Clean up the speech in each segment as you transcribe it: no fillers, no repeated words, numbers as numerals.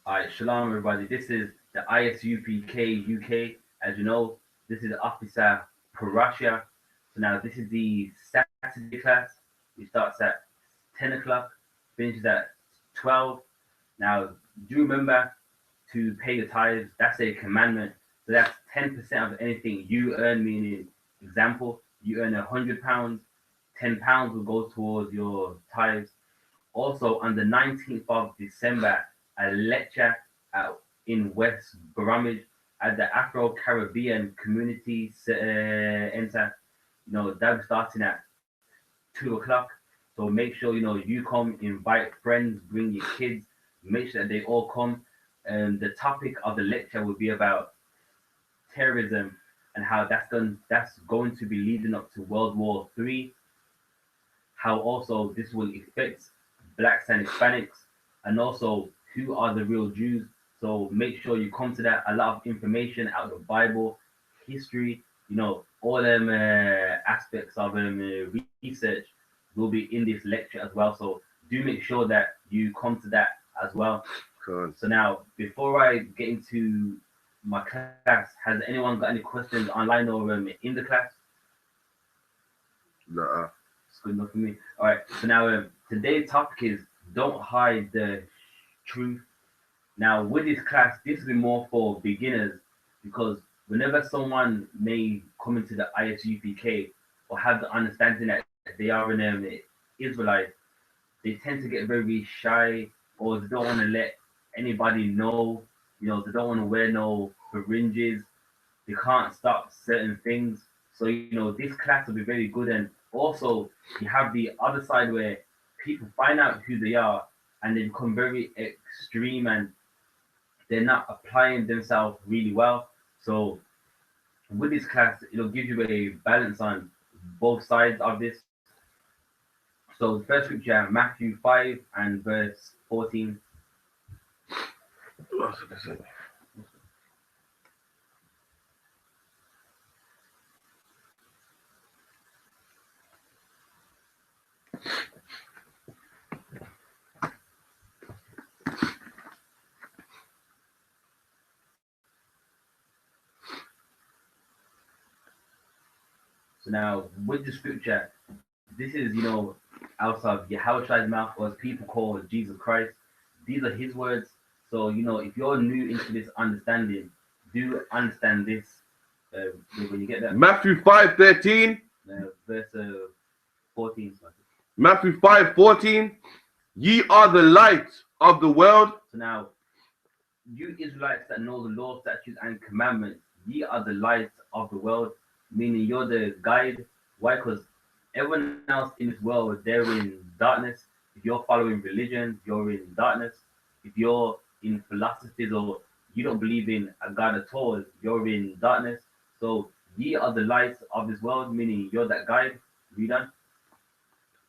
Alright, shalom everybody. This is the I.S.U.P.K UK. As you know, this is Officer Parasha. So now this is the Saturday class. It starts at 10 o'clock, finishes at 12. Now, do remember to pay your tithes. That's a commandment. So that's 10% of anything you earn, meaning, example, you earn £100, £10 will go towards your tithes. Also, on the 19th of December, a lecture in West Bromwich at the Afro Caribbean Community Center. That's starting at 2 o'clock. So make sure you come, invite friends, bring your kids, make sure that they all come. And the topic of the lecture will be about terrorism and how that's going to be leading up to World War III, how also this will affect blacks and Hispanics, and also who are the real Jews. So make sure you come to that. A lot of information out of the Bible, history, all them aspects of research will be in this lecture as well. So do make sure that you come to that as well. Cool. So now, before I get into my class, has anyone got any questions online or in the class? Nah. It's good enough for me. All right. So now, today's topic is don't hide the truth. Now, with this class, this will be more for beginners because whenever someone may come into the I.S.U.P.K or have the understanding that they are an Israelite, they tend to get very shy or they don't want to let anybody know. They don't want to wear no fringes. They can't stop certain things. So, this class will be very good. And also, you have the other side where people find out who they are and they become very extreme and they're not applying themselves really well. So, with this class, it'll give you a balance on both sides of this. So, the first scripture, Matthew 5 and verse 14. So now, with the scripture, this is, out of Yahweh's mouth, or as people call Jesus Christ. These are his words. So, if you're new into this understanding, do understand this when you get that. Matthew 5:13. Verse 14. Matthew 5:14. Ye are the light of the world. So now, you Israelites that know the law, statutes, and commandments, ye are the light of the world, meaning you're the guide. Why? Because everyone else in this world, they're in darkness. If you're following religion, you're in darkness. If you're in philosophies or you don't believe in a God at all, you're in darkness. So ye are the lights of this world, meaning you're that guide. Read on.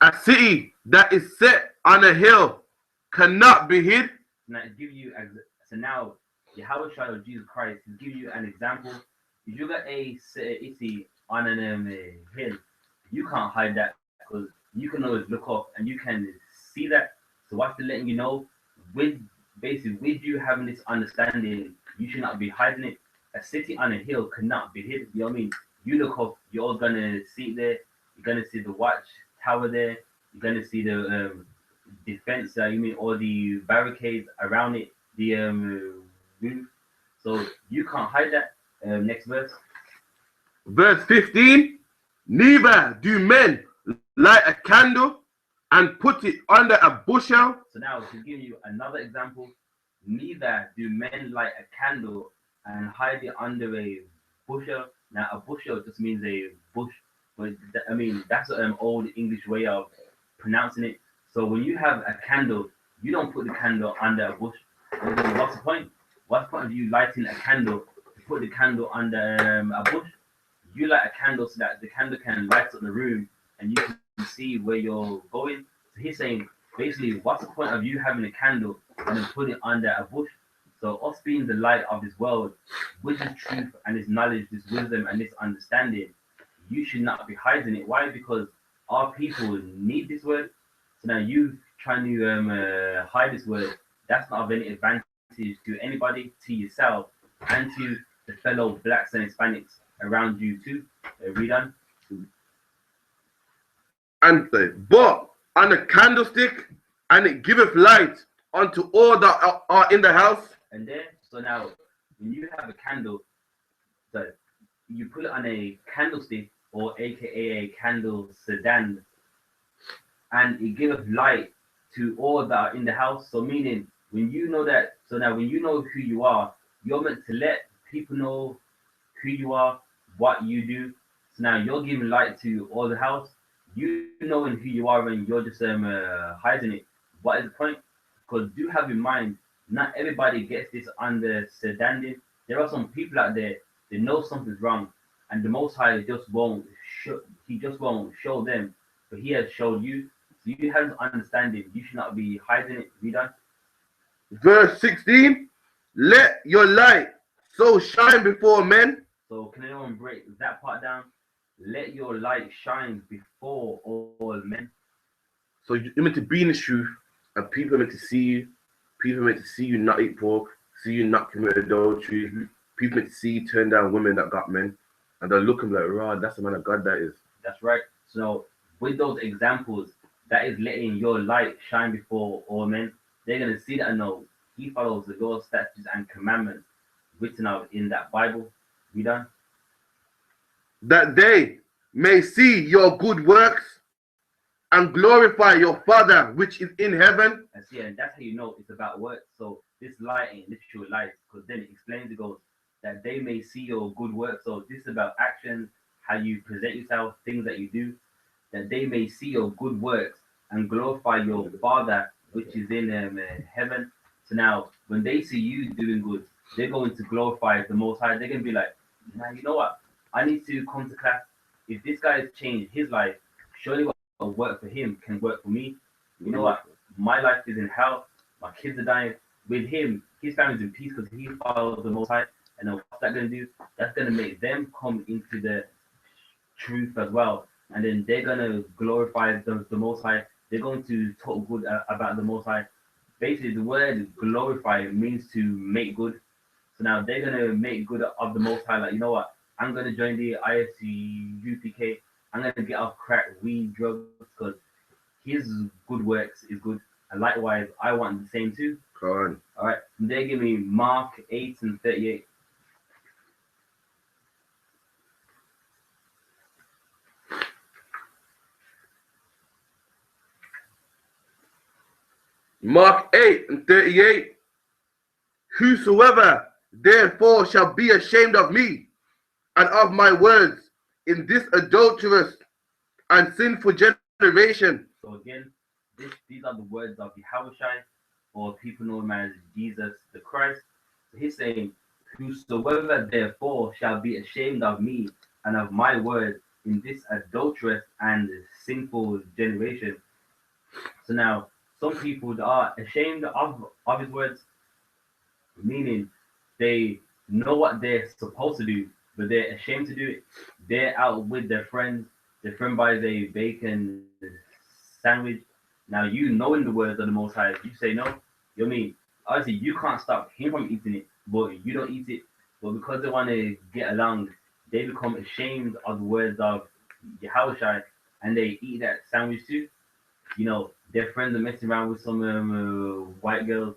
A city that is set on a hill cannot be hid. Now so now Yahweh Shai of Jesus Christ is giving you an example. If you got a city on a hill, you can't hide that because you can always look up and you can see that. So what's the letting you know? With you having this understanding, you should not be hiding it. A city on a hill cannot be hid. You know what I mean? You look up, you're all gonna see it there. You're gonna see the watch tower there. You're gonna see the defense. You mean all the barricades around it, the roof. So you can't hide that. Next verse. Verse 15. Neither do men light a candle and put it under a bushel. So now to give you another example, neither do men light a candle and hide it under a bushel. Now a bushel just means a bush, but I mean that's an old English way of pronouncing it. So when you have a candle, you don't put the candle under a bush. What's the point? What's the point of you lighting a candle to put the candle under a bush? You light a candle so that the candle can light up the room and you can see where you're going. So he's saying, basically, what's the point of you having a candle and then putting it under a bush? So us being the light of this world, with this truth and this knowledge, this wisdom and this understanding, you should not be hiding it. Why? Because our people need this word. So now you trying to hide this word, that's not of any advantage to anybody, to yourself, and to the fellow blacks and Hispanics around you too. Read on. And but on a candlestick, and it giveth light unto all that are in the house. And there, so now, when you have a candle, so you put it on a candlestick, or aka a candle sedan, and it gives light to all that are in the house. So meaning, when you know that, so now when you know who you are, you're meant to let people know who you are, what you do. So now you're giving light to all the house. You knowing who you are, and you're just hiding it. What is the point? Because do have in mind, not everybody gets this understanding. There are some people out there that know something's wrong, and the Most High just won't show. He just won't show them, but He has showed you. So you have understanding. You should not be hiding it. Read on. Verse 16. Let your light so shine before men. So can anyone break that part down? Let your light shine before all men. So you're meant to be in the truth, and people are meant to see you. People are meant to see you not eat pork, see you not commit adultery. People are meant to see you turn down women that got men, and they're looking like, "Rod, that's the man of God that is." That's right. So with those examples, that is letting your light shine before all men. They're gonna see that and know he follows the laws, statutes, and commandments written out in that Bible. We done. That they may see your good works and glorify your Father which is in heaven. And see, and that's how you know it's about work. So this light ain't literal light, because then it explains, it goes that they may see your good work. So this is about actions, how you present yourself, things that you do, that they may see your good works and glorify your Father which is in heaven. So now, when they see you doing good, they're going to glorify the Most High. They're going to be like, now you know what? I need to come to class. If this guy has changed his life, surely what will work for him can work for me. You know what? My life is in hell. My kids are dying. With him, his family's in peace because he follows the Most High. And then what's that going to do? That's going to make them come into the truth as well. And then they're going to glorify the Most High. They're going to talk good about the Most High. Basically, the word glorify means to make good. So now they're going to make good of the Most High. Like, you know what? I'm going to join the I.S.U.P.K. I'm going to get off crack, weed, drugs, because his good works is good. And likewise, I want the same too. Come on. All right. They give me Mark 8:38. Mark 8:38. Whosoever therefore shall be ashamed of me and of my words in this adulterous and sinful generation. So again, these are the words of Yahushua, or people know him as Jesus the Christ. So he's saying, whosoever therefore shall be ashamed of me and of my words in this adulterous and sinful generation. So now, some people are ashamed of his words, meaning they know what they're supposed to do, but they're ashamed to do it. They're out with their friends. Their friend buys a bacon sandwich. Now you knowing the words of the Most High, you say no. You know what I mean? Obviously, you can't stop him from eating it, but you don't eat it. But because they want to get along, they become ashamed of the words of Yahushua, and they eat that sandwich too. You know, their friends are messing around with some white girls.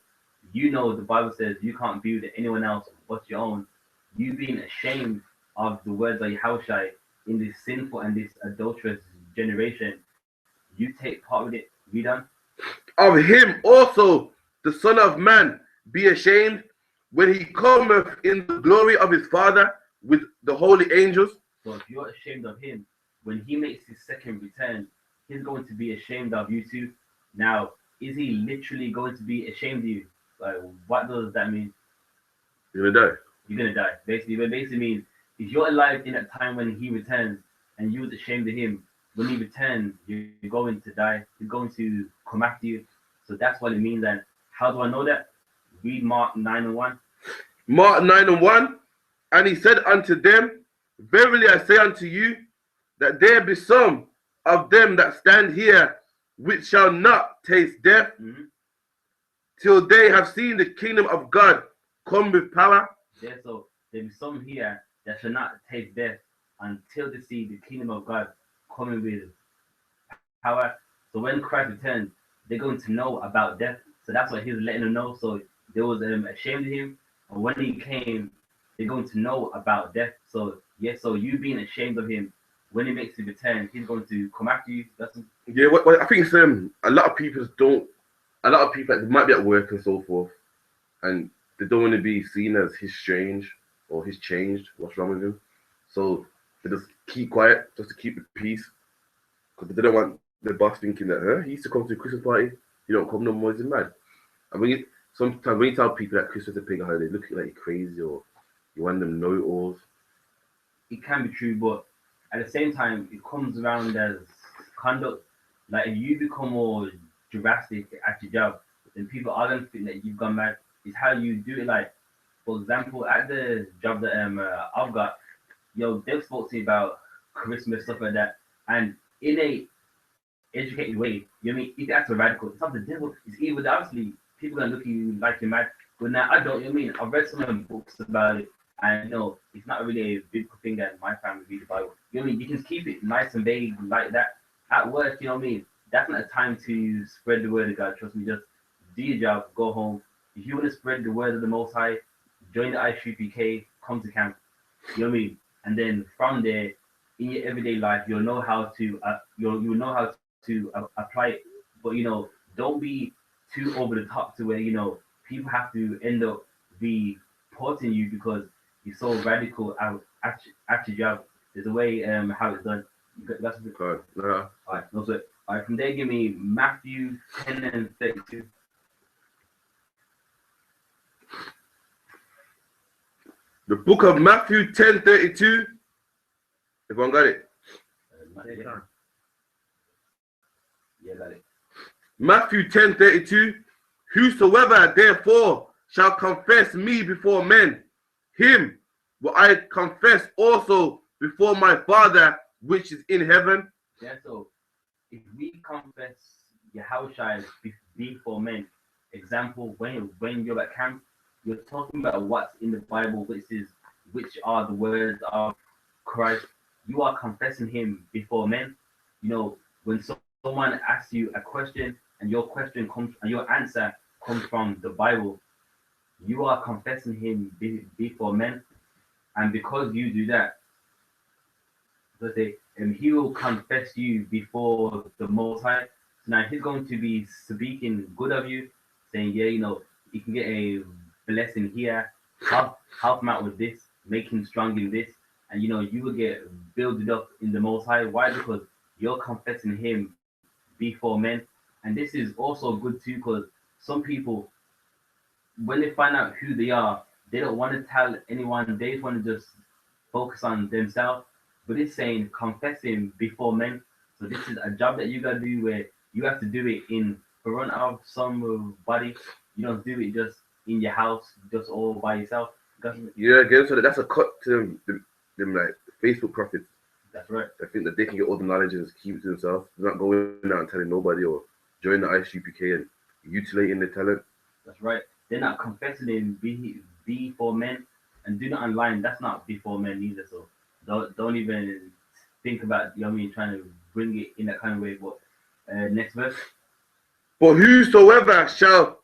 You know, the Bible says you can't be with anyone else but your own. You being ashamed of the words of Yahushua in this sinful and this adulterous generation, you take part with it. Read on. Of him also the Son of Man be ashamed when he cometh in the glory of his Father with the holy angels. So if you're ashamed of him, when he makes his second return, he's going to be ashamed of you too. Now, is he literally going to be ashamed of you? Like, what does that mean? You're gonna die. You're gonna die. Basically, what it basically means, if you're alive in that time when he returns and you was ashamed of him, when he returns, you're going to die. He's going to come after you. So that's what it means. And how do I know that? Read Mark 9:1. Mark 9:1. And he said unto them, verily I say unto you, that there be some of them that stand here which shall not taste death till they have seen the kingdom of God come with power. Yeah, so there be some here that shall not taste death until they see the kingdom of God coming with power. So when Christ returns, they're going to know about death. So that's what he's letting them know. So they was ashamed of him, and when he came, they're going to know about death. So yeah, so you being ashamed of him, when he makes his return, he's going to come after you. That's Yeah, what I think it's a lot of people don't. A lot of people like, they might be at work and so forth, and they don't want to be seen as he's strange or he's changed. What's wrong with him? So they just keep quiet, just to keep the peace, because they don't want the boss thinking that, he used to come to the Christmas party, he don't come no more, he's mad. And sometimes when you tell people that Christmas is a pagan holiday, they look at you like you're crazy or you want them to know it all. it can be true, but at the same time, it comes around as conduct. Like if you become more drastic at your job, then people are gonna think that you've gone mad. It's how you do it. Like for example, at the job that I've got, yo, they've spoke to me about Christmas stuff like that, and in a educated way, you know what I mean? If that's a radical, it's not the devil. It's evil. Obviously, people gonna look at you like you're mad. But now I don't. You know what I mean? I've read some books about it, and you know, it's not really a biblical thing that my family read the Bible. You know what I mean? You can keep it nice and vague like that. At work, you know what I mean? That's not a time to spread the word of God. Trust me, just do your job, go home. If you want to spread the word of the Most High, join the I.S.U.P.K, come to camp. You know what I mean? And then from there, in your everyday life, you'll know how to you'll know how to apply it. But you know, don't be too over the top to where you know people have to end up reporting you because you're so radical at your job. There's a way how it's done. That's God, all right. No sweat. All right. From there, give me Matthew 10:32. The book of Matthew 10:32. Everyone got it? Yeah, got it. Matthew 10:32. Whosoever therefore shall confess me before men, him will I confess also before my Father which is in heaven. Yeah, so if we confess Yahushua before men, example, when you're at camp, you're talking about what's in the Bible, which are the words of Christ. You are confessing him before men. You know, when someone asks you a question and your question comes and your answer comes from the Bible, you are confessing him before men. And because you do that, let's say, and he will confess you before the Most High. So now he's going to be speaking good of you, saying, yeah, you know, you can get a blessing here, help him out with this, make him strong in this, and you know, you will get built up in the Most High. Why? Because you're confessing him before men. And this is also good too, because some people, when they find out who they are, they don't want to tell anyone, they just want to just focus on themselves. But it's saying confessing before men. So this is a job that you gotta do where you have to do it in front of somebody. You don't do it just in your house, just all by yourself. Yeah, again, so that's a cut to them like Facebook prophets. That's right. I think that they can get all the knowledge and just keep it to themselves. They're not going out and telling nobody or join the I.S.U.P.K and mutilating the talent. That's right. They're not confessing in before men, and do not online. That's not before men either. So don't even think about, you know what I mean, trying to bring it in that kind of way. But next verse. For whosoever shall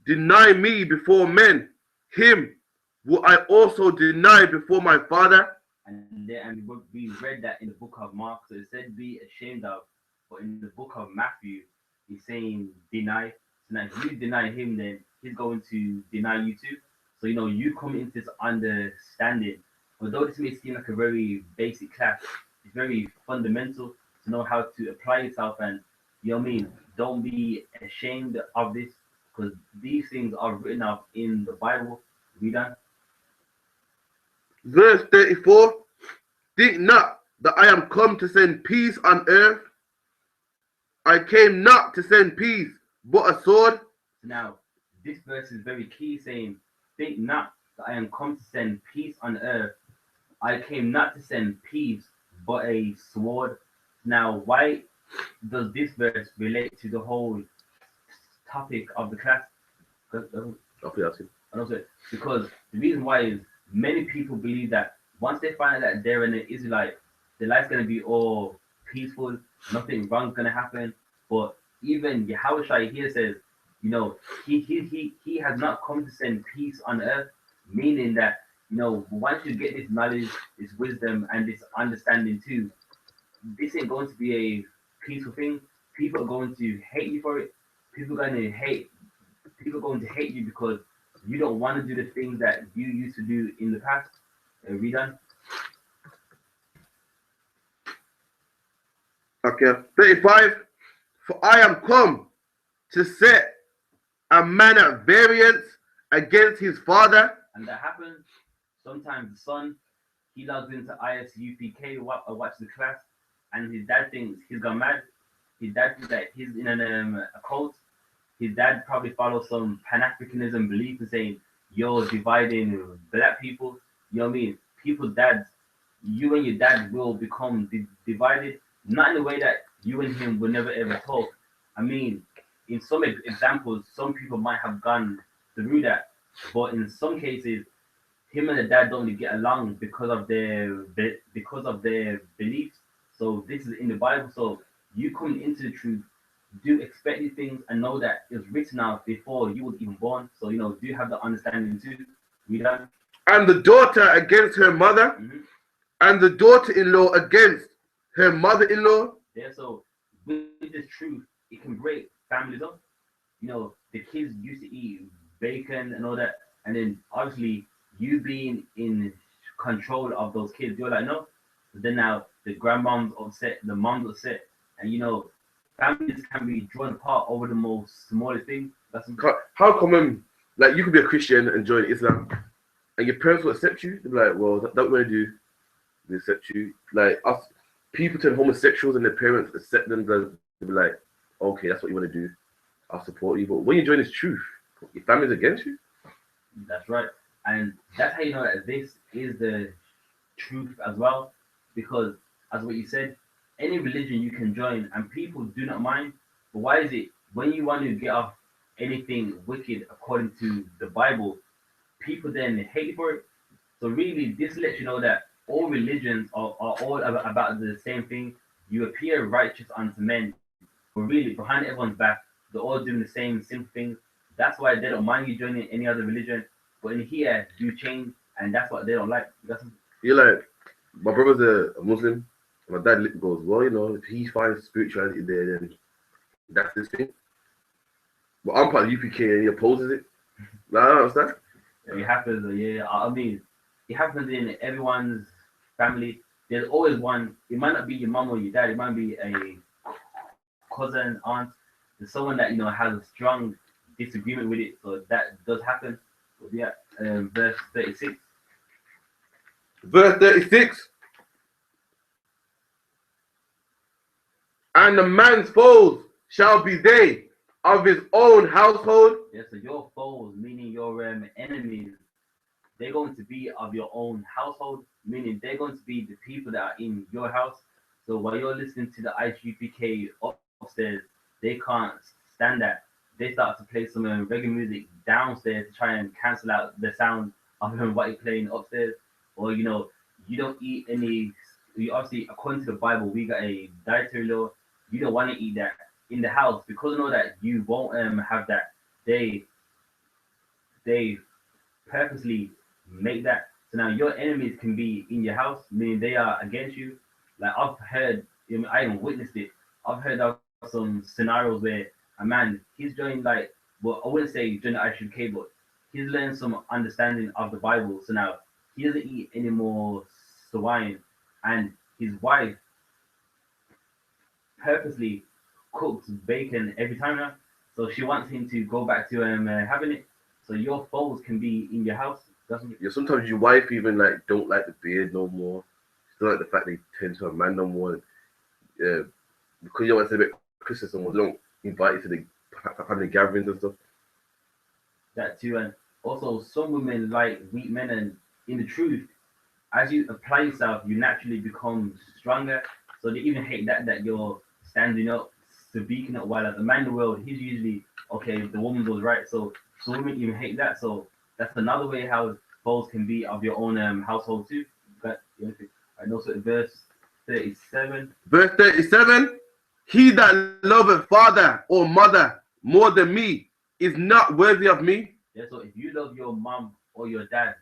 deny me before men, him will I also deny before my Father. And we read that in the book of Mark. So it said be ashamed of, but in the book of Matthew, he's saying deny. So now if you deny him, then he's going to deny you too. So you know you come into this understanding. Although this may seem like a very basic class, it's very fundamental to know how to apply yourself, and you know what I mean. Don't be ashamed of this because these things are written up in the Bible. Read on. Verse 34. Think not that I am come to send peace on earth. I came not to send peace, but a sword. So now, this verse is very key, saying, think not that I am come to send peace on earth. I came not to send peace, but a sword. Now, why does this verse relate to the whole topic of the class? I feel that's it. And also, because the reason why is many people believe that once they find out that they're an Israelite, their life's gonna be all peaceful, nothing wrong's gonna happen. But even Yahushua here says, you know, he has not come to send peace on earth, meaning that once you get this knowledge, this wisdom, and this understanding too, this ain't going to be a peaceful thing. People are going to hate you for it. People are going to hate. People are going to hate you because you don't want to do the things that you used to do in the past. Read on. Okay. 35. For I am come to set a man at variance against his father. And that happens. Sometimes the son, he logs into I.S.U.P.K. watch the class, and his dad thinks he's gone mad. His dad thinks that he's in a cult. His dad probably follows some Pan-Africanism belief and saying, you're dividing black people. You know what I mean? People's dads, you and your dad will become divided, not in the way that you and him will never ever talk. I mean, in some examples, some people might have gone through that, but in some cases, him and the dad don't really get along because of their beliefs. So this is in the Bible. So you coming into the truth, do expect these things and know that it's written out before you was even born. So do have the understanding too. Read on. And the daughter against her mother, and the daughter-in-law against her mother-in-law. Yeah. So with this truth, it can break families up. The kids used to eat bacon and all that, and then obviously you being in control of those kids, you're like, no. But then now the grandmom's upset, the mom's upset, and families can be drawn apart over the most smallest thing. How common, like you could be a Christian and join Islam, and your parents will accept you. They'll be like, well, that's what we do. They accept you. Like us, people turn homosexuals and their parents accept them. They'll be like, okay, that's what you want to do. I'll support you. But when you join this truth, your family's against you. That's right. And that's how you know that this is the truth as well. Because, as what you said, any religion you can join and people do not mind. But why is it when you want to get off anything wicked according to the Bible, people then hate you for it? So, really, this lets you know that all religions are all about the same thing. You appear righteous unto men, but really, behind everyone's back, they're all doing the same simple things. That's why they don't mind you joining any other religion. But in here, you change, and that's what they don't like. You're like, my brother's a Muslim. My dad goes, well, if he finds spirituality there, then that's his thing. But I'm part of UPK and he opposes it. I don't understand. It happens, yeah. I mean, it happens in everyone's family. There's always one. It might not be your mom or your dad. It might be a cousin, aunt. There's someone that has a strong disagreement with it. So that does happen. But yeah, verse 36. Verse 36. And the man's foes shall be they of his own household. Yeah, so your foes, meaning your enemies, they're going to be of your own household, meaning they're going to be the people that are in your house. So while you're listening to the I.S.U.P.K upstairs, they can't stand that. They start to play some reggae music downstairs to try and cancel out the sound of what you're playing upstairs. Or you don't eat any. You obviously, according to the Bible, we got a dietary law. You don't want to eat that in the house because you know that you won't have that. They purposely make that. So now your enemies can be in your house, meaning they are against you. Like I've heard, I even witnessed it. I've heard of some scenarios where a man, he's joined I wouldn't say join the I.S.U.P.K, but he's learned some understanding of the Bible. So now he doesn't eat any more swine, and his wife purposely cooks bacon every time now. So she wants him to go back to having it. So your foes can be in your house. Yeah, sometimes your wife even don't like the beard no more. She don't like the fact they tend to a man no more. Because you want to say about Christmas and they don't invite you to the family gatherings and stuff. That too, and also some women like weak men, and in the truth, as you apply yourself, you naturally become stronger. So they even hate that you're standing up, speaking up, while as a man in the world, he's usually okay. The woman was right, so some women even hate that. So that's another way how foes can be of your own household too. But I know so verse 37. Verse 37, he that loveth father or mother more than me is not worthy of me. Yeah, so if you love your mom or your dad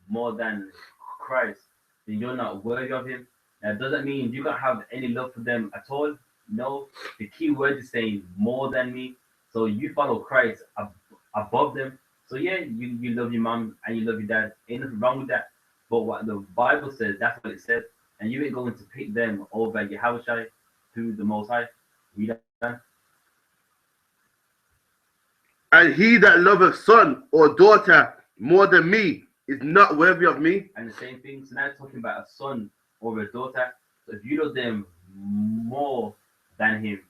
more than Christ, then you're not worthy of him. That doesn't mean you don't have any love for them at all. No, the key word is saying more than me. So you follow Christ above them. So yeah, you love your mom and you love your dad. Ain't nothing wrong with that. But what the Bible says, that's what it says. And you ain't going to pick them over Yahushua through the Most High. Read that. And he that loveth son or daughter more than me is not worthy of me. And the same thing. So now it's talking about a son or a daughter. So if you love them more than him,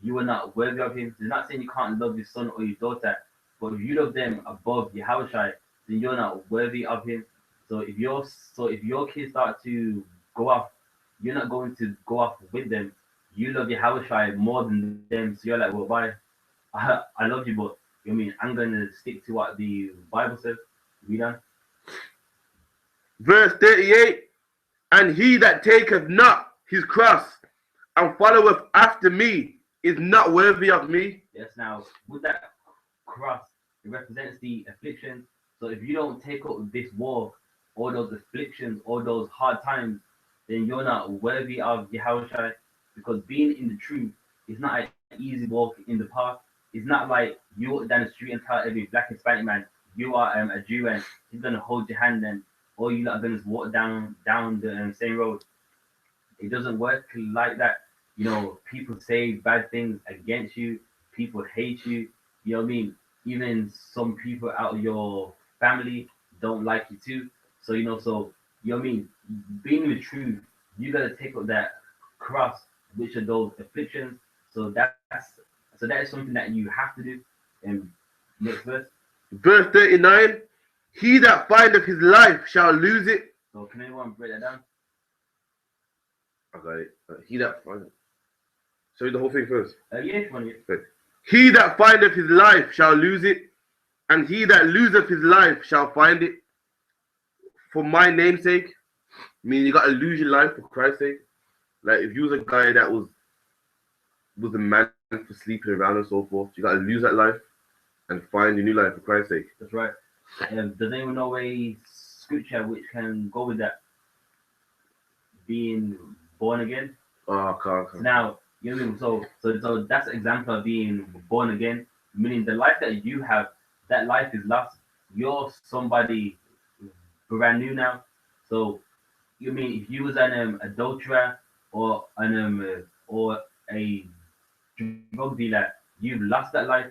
you are not worthy of him. It's not saying you can't love your son or your daughter, but if you love them above Yahushua, then you're not worthy of him. So if your kids start to go off, you're not going to go off with them. You love Yahushua more than them. So you're like, well, bye. I love you, but you know what I mean I'm gonna stick to what the Bible says. Read on. Verse 38, and he that taketh not his cross and followeth after me is not worthy of me. Yes, now with that cross, it represents the affliction. So if you don't take up this war, all those afflictions, all those hard times, then you're not worthy of Yahushua. Because being in the truth is not an easy walk in the path. It's not like you walk down the street and tell every black and Hispanic man you are a Jew and he's gonna hold your hand and all you lot are gonna walk down the same road. It doesn't work like that. You know, people say bad things against you. People hate you. You know what I mean? Even some people out of your family don't like you too. So you know what I mean? Being the truth, you gotta take up that cross, which are those afflictions. That is something that you have to do. And next verse. Verse 39, he that findeth his life shall lose it. So can anyone break that down? I got it. He that findeth. So the whole thing first. Yeah, if you want to. He that findeth his life shall lose it, and he that loseth his life shall find it. For my name's sake, I mean you gotta lose your life for Christ's sake. Like if you was a guy that was a man for sleeping around and so forth, you gotta lose that life and find a new life for Christ's sake. That's right. Does anyone know a scripture which can go with that? Being born again. Oh, can't. So now you know what I mean? So that's an example of being born again, meaning the life that you have, that life is lost. You're somebody brand new now. So you mean if you was an adulterer or a drug dealer, you've lost that life.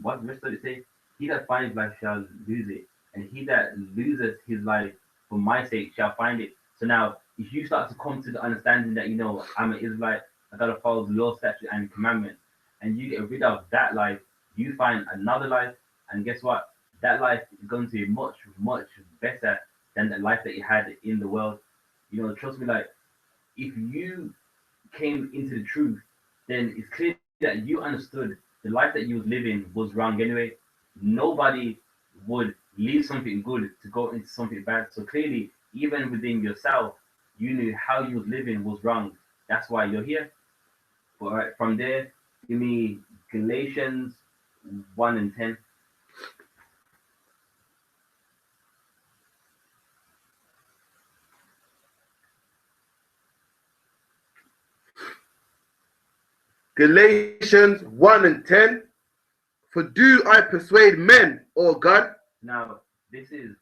What the rest of it say? He that finds life shall lose it, and he that loses his life for my sake shall find it. So now, if you start to come to the understanding that I'm an Israelite, I gotta follow the law, statute, and commandment, and you get rid of that life, you find another life, and guess what? That life is going to be much, much better than the life that you had in the world. Trust me, like if you came into the truth, then it's clear that you understood the life that you was living was wrong anyway. Nobody would leave something good to go into something bad. So clearly, even within yourself, you knew how you was living was wrong. That's why you're here. But right, from there, give me Galatians 1 and 10. Galatians 1 and 10. For do I persuade men or God? Now, this is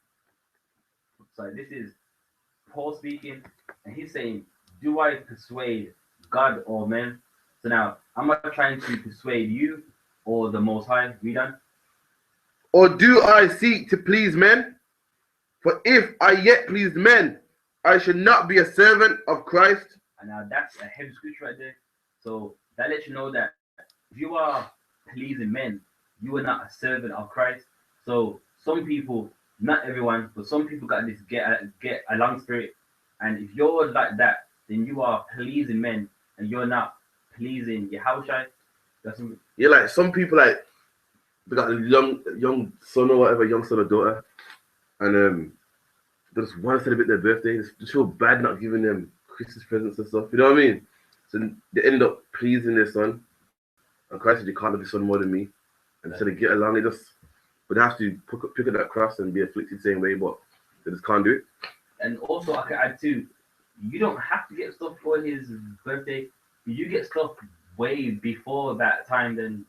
Paul speaking, and he's saying, do I persuade God or men? So now, am I trying to persuade you or the Most High? Read on. Or do I seek to please men? For if I yet pleased men, I should not be a servant of Christ. And now that's a heavy scripture right there. So that lets you know that if you are pleasing men, you are not a servant of Christ. So some people, not everyone, but some people got this get along spirit. And if you're like that, then you are pleasing men and you're not pleasing Yahushua. Yeah, like some people, like they got a young son or whatever, young son or daughter, and they just want to celebrate their birthday. They just feel bad not giving them Christmas presents and stuff. You know what I mean? So they end up pleasing their son. And Christ said, "You can't love your son more than me." And so they get along. But they have to pick up that cross and be afflicted the same way, but they just can't do it. And also, I can add too, you don't have to get stuff for his birthday. If you get stuff way before that time, then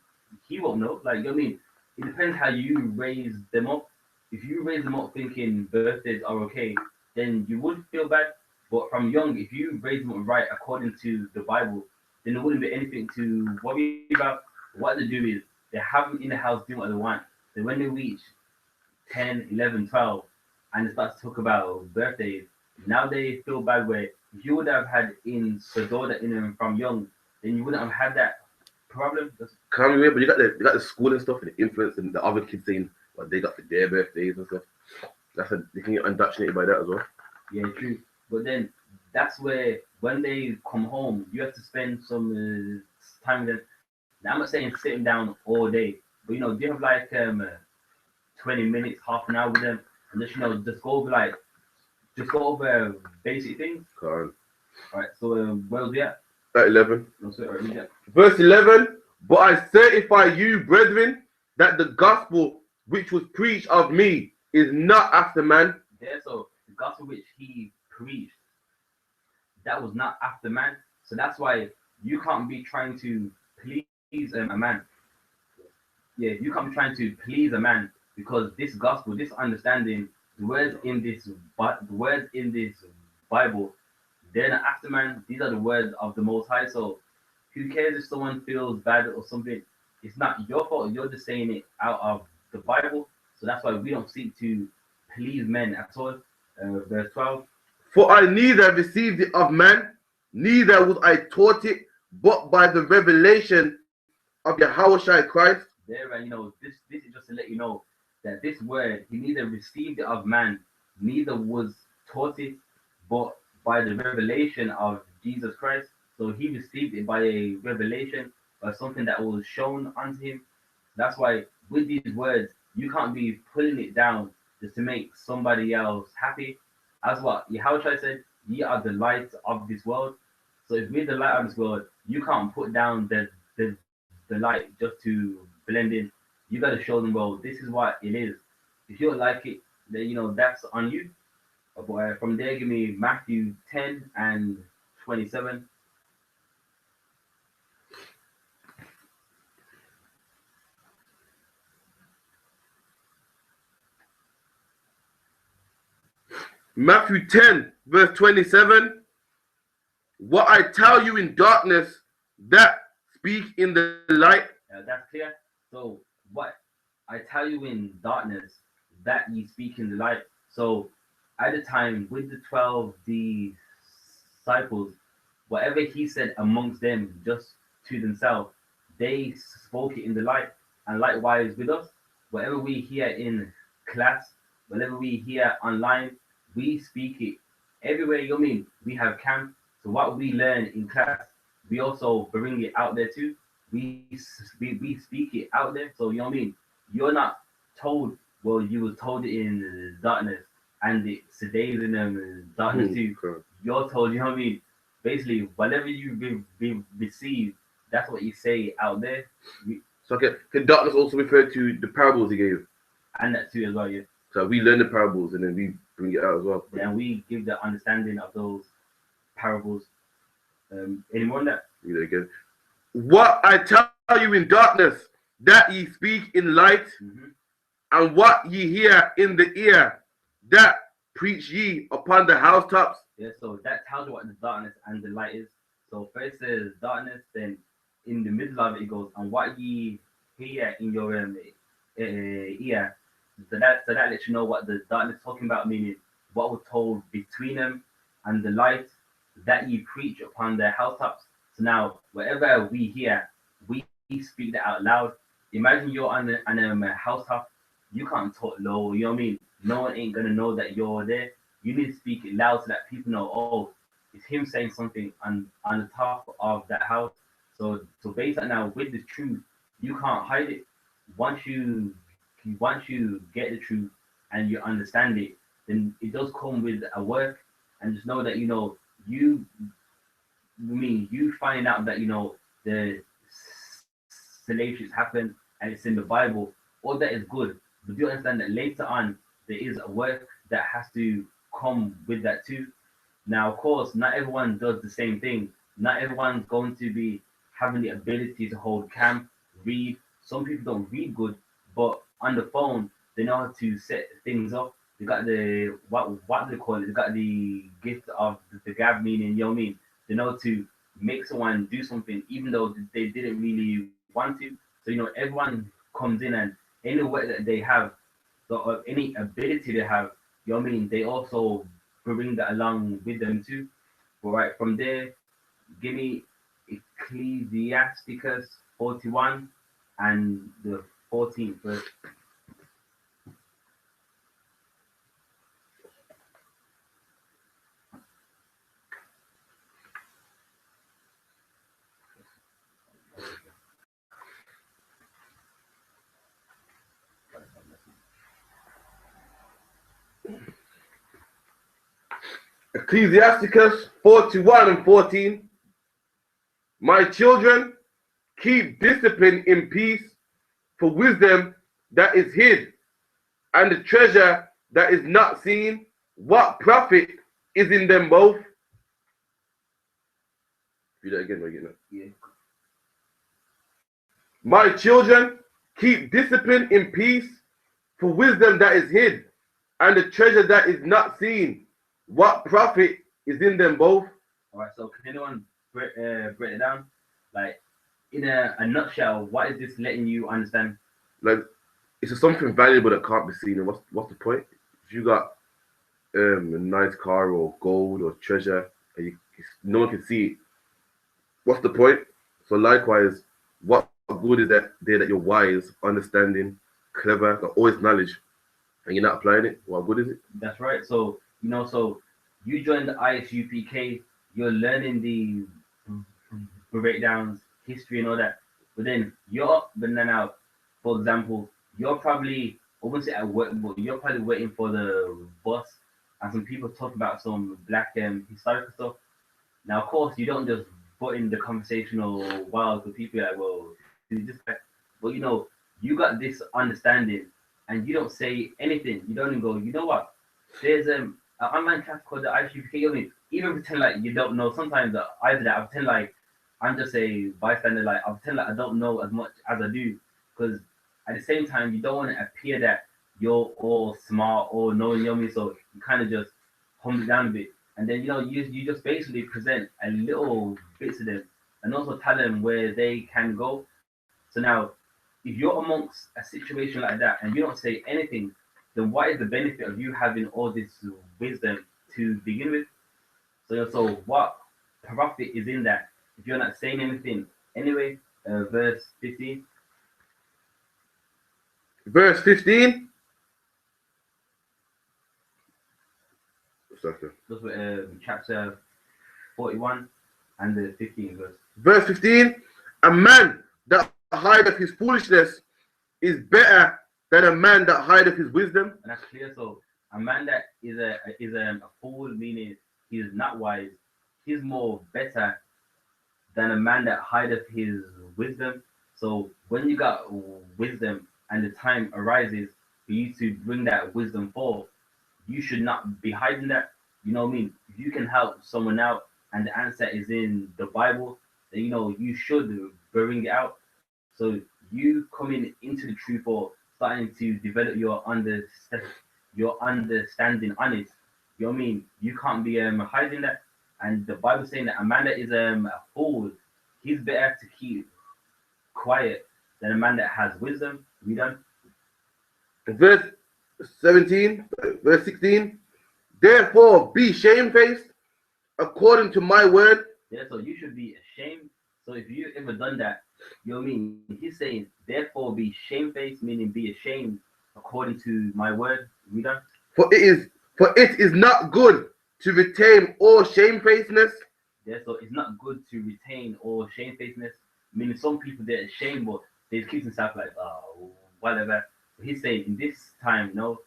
he won't know. Like, you know what I mean? It depends how you raise them up. If you raise them up thinking birthdays are okay, then you would feel bad. But from young, if you raise them up right according to the Bible, then there wouldn't be anything to worry about. What they do is they have them in the house doing what they want. Then when they reach 10, 11, 12, and it starts to talk about birthdays, now they feel bad where if you would have had in Sododa in them from young, then you wouldn't have had that problem. Can't be weird, but you got the school and stuff and the influence and the other kids saying what they got for their birthdays and stuff. They can get indoctrinated by that as well. Yeah, true. But then that's where when they come home, you have to spend some time with them. Now, I'm not saying sitting down all day, but do you have like 20 minutes, half an hour with them, and just just go over basic things. Can't. All right. So where was we at? At 11. No, sorry, yeah. Verse 11. But I certify you, brethren, that the gospel which was preached of me is not after man. Yeah. So the gospel which he preached, that was not after man. So that's why you can't be trying to please a man. Yeah, you can't be trying to please a man because this gospel, this understanding, the words in this Bible, they're not after man. These are the words of the Most High. So who cares if someone feels bad or something? It's not your fault. You're just saying it out of the Bible. So that's why we don't seek to please men at all. Verse 12. For I neither received it of man, neither was I taught it, but by the revelation of Yahushua Christ. There, and this is just to let you know that this word, he neither received it of man, neither was taught it, but by the revelation of Jesus Christ. So he received it by a revelation or something that was shown unto him. That's why with these words, you can't be pulling it down just to make somebody else happy. As what Yahushua said, ye are the light of this world. So if we're the light of this world, you can't put down the light just to blend in. You got to show them, well, this is what it is. If you don't like it, then that's on you. But from there, give me Matthew 10 and 27. Matthew 10, verse 27. What I tell you in darkness, that speak in the light. That's clear. So what I tell you in darkness, that ye speak in the light. So at the time with the 12 disciples, whatever he said amongst them, just to themselves, they spoke it in the light. And likewise with us, whatever we hear in class, whatever we hear online, we speak it everywhere. We have camp. So what we learn in class, we also bring it out there too. We speak it out there. So you're not told, well, you was told it in darkness and it sedates in darkness too. Correct. You're told, basically whatever you receive, that's what you say out there. So can darkness also refer to the parables he gave? And that too as well, yeah. So we learn the parables and then we bring it out as well. Then we give the understanding of those parables. Any more on that? Read it again. What I tell you in darkness, that ye speak in light, and what ye hear in the ear, that preach ye upon the housetops. Yeah, so that tells you what the darkness and the light is. So first says darkness, then in the middle of it goes, and what ye hear in your ear. So that lets you know what the darkness is talking about, meaning what was told between them and the light that ye preach upon their housetops. So now, wherever we hear, we speak that out loud. Imagine you're on a housetop, you can't talk low, you know what I mean? No one ain't gonna know that you're there. You need to speak it loud so that people know, oh, it's him saying something on the top of that house. So based on now with the truth, you can't hide it. once you get the truth and you understand it, then it does come with a work. And just know that you you find out that the slave ships happen and it's in the Bible. All that is good, but do you understand that later on there is a work that has to come with that too? Now, of course, not everyone does the same thing. Not everyone's going to be having the ability to hold camp, read. Some people don't read good, but on the phone they know how to set things up. They got the what do they call it? They got the gift of the gab, meaning, you know what I mean? They know to make someone do something even though they didn't really want to. So everyone comes in, and any way that they have, so any ability they have, you know what I mean, they also bring that along with them too. But right from there, give me Ecclesiasticus 41 and the 14th verse. Ecclesiasticus 41 and 14. My children, keep discipline in peace, for wisdom that is hid, and the treasure that is not seen. What profit is in them both? Read that again, again. Yeah. My children, keep discipline in peace, for wisdom that is hid, and the treasure that is not seen. What profit is in them both? All right. So can anyone break it down, like in a nutshell? What is this letting you understand? Like, it's something valuable that can't be seen. And what's the point? If you got a nice car or gold or treasure, and no one can see it, what's the point? So likewise, what good is that there that you're wise, understanding, clever, got all this knowledge, and you're not applying it? What good is it? That's right. So so you joined the I.S.U.P.K. You're learning the breakdowns, history, and all that. But then now, for example, you're probably, I wouldn't say at work, but you're probably waiting for the bus, and some people talk about some black historical stuff. Now, of course, you don't just put in the conversational wild because people are like, well, you just like, but you got this understanding, and you don't say anything. You don't even go, you know what? There's an online class called the I.S.U.P.K. I mean, even pretend like you don't know. Sometimes either that I pretend like I'm just a bystander. Like I pretend like I don't know as much as I do, because at the same time you don't want to appear that you're all smart or knowing, you know what I mean? So you kind of just humble it down a bit, and then you just basically present a little bits of them, and also tell them where they can go. So now, if you're amongst a situation like that and you don't say anything, then what is the benefit of you having all this wisdom to begin with? So what profit is in that if you're not saying anything? Anyway, verse 15. Verse 15. That's what, chapter 41 and the 15th verse. Verse 15. A man that hideth his foolishness is better than a man that hideth his wisdom. And that's clear. So a man that is a fool, meaning he is not wise, he's more better than a man that hideth his wisdom. So when you got wisdom and the time arises for you to bring that wisdom forth, you should not be hiding that. You know what I mean? If you can help someone out and the answer is in the Bible, then you should bring it out. So you coming into the truth or starting to develop your understanding on it. You know what I mean? You can't be hiding that. And the Bible saying that a man that is a fool, he's better to keep quiet than a man that has wisdom. We done. Verse 17, verse 16. Therefore be shamefaced according to my word. Yeah, so you should be ashamed. So if you ever done that, you know what I mean? He's saying, therefore be shamefaced, meaning be ashamed according to my word. We done. For it is not good to retain all shamefacedness. Yeah, so it's not good to retain all shamefacedness. Meaning some people they're ashamed, but they keep themselves like, oh, whatever. He's saying in this time, no,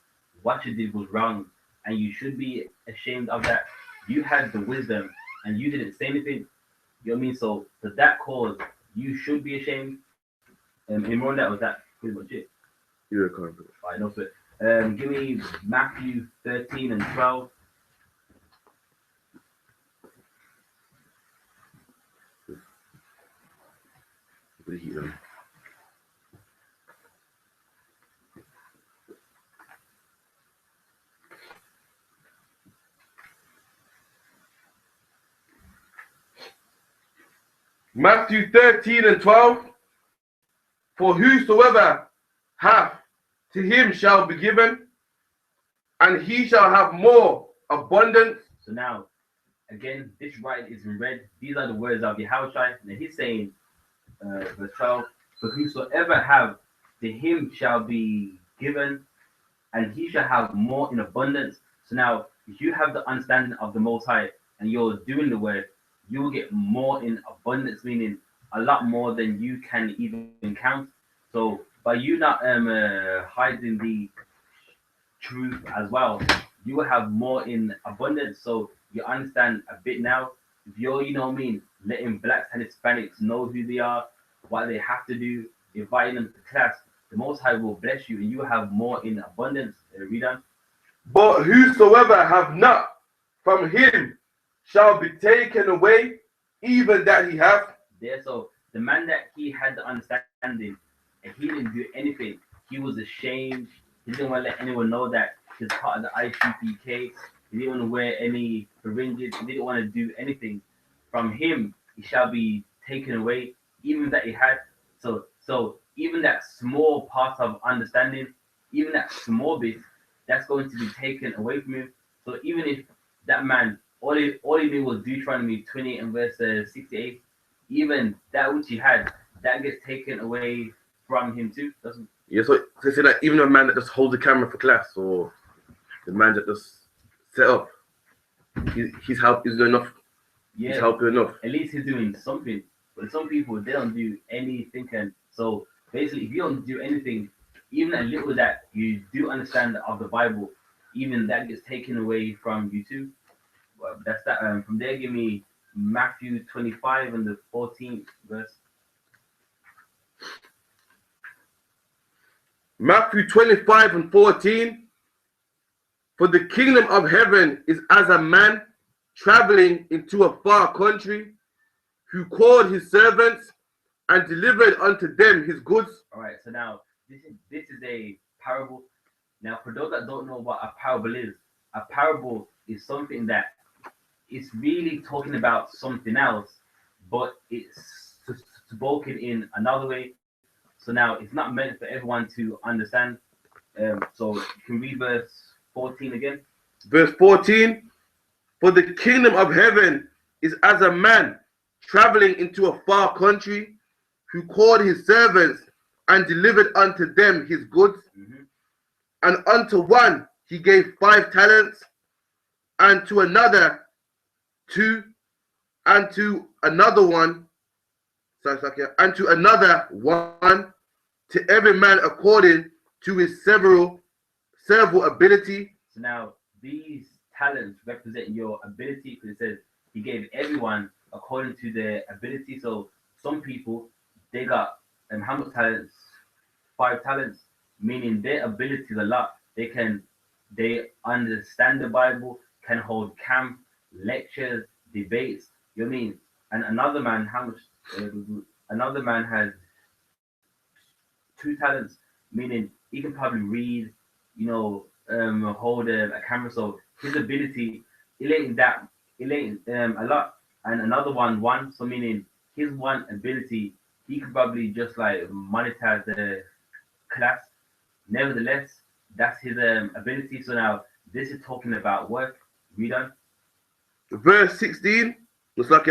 what you did was wrong, and you should be ashamed of that. You had the wisdom, and you didn't say anything. You know what I mean? So for that cause, you should be ashamed. And more than that was that pretty much it. You're a convert. I know it. Give me Matthew 13 and 12. What he done? Matthew 13 and 12. For whosoever hath, to him shall be given, and he shall have more abundance. So now, again, this right is in red. These are the words of Yahushua. And he's saying, verse 12, for whosoever have, to him shall be given, and he shall have more in abundance. So now, if you have the understanding of the Most High and you're doing the word, you will get more in abundance, meaning a lot more than you can even count. So by you not hiding the truth as well, you will have more in abundance. So you understand a bit now. If you're, you know what I mean, letting blacks and Hispanics know who they are, what they have to do, inviting them to class, the Most High will bless you and you will have more in abundance. Read on. But whosoever have not, from him shall be taken away, even that he hath. There, so the man that he had the understanding and he didn't do anything, he was ashamed. He didn't want to let anyone know that he's part of the I.S.U.P.K. He didn't want to wear any fringes. He didn't want to do anything. From him, he shall be taken away, even that he had. So even that small part of understanding, even that small bit, that's going to be taken away from him. So even if that man, all he did was Deuteronomy 28 and verse 68, even that which he had, that gets taken away from him too. Doesn't? Yeah, so they say that even a man that just holds the camera for class, or the man that just set up, he's help is enough. Yeah, he's helping enough. At least he's doing something. But some people, they don't do anything. And so basically, if you don't do anything, even a little that you do understand of the Bible, even that gets taken away from you too. Well, that's that. From there, give me Matthew 25 and the 14th verse. Matthew 25 and 14. For the kingdom of heaven is as a man traveling into a far country, who called his servants and delivered unto them his goods. All right, so now this is a parable. Now, for those that don't know what a parable is something that is really talking about something else, but it's spoken in another way. So now it's not meant for everyone to understand. So you can read verse 14 again. Verse 14. For the kingdom of heaven is as a man traveling into a far country, who called his servants and delivered unto them his goods. And unto one he gave 5 talents, and to another 2, and to another 1, and to another 1, to every man according to his several ability. So now these talents represent your ability, because it says he gave everyone according to their ability. So some people, they got how much talents? 5 talents, meaning their ability is a lot. They understand the Bible, can hold camp, lectures, debates. You know what I mean? And another man, how much? Another man has 2 talents, meaning he can probably read, hold a camera. So his ability, it ain't a lot. And another one, so meaning his one ability, he could probably just like monetize the class. Nevertheless, that's his ability. So now this is talking about work. Read on. Verse 16 looks like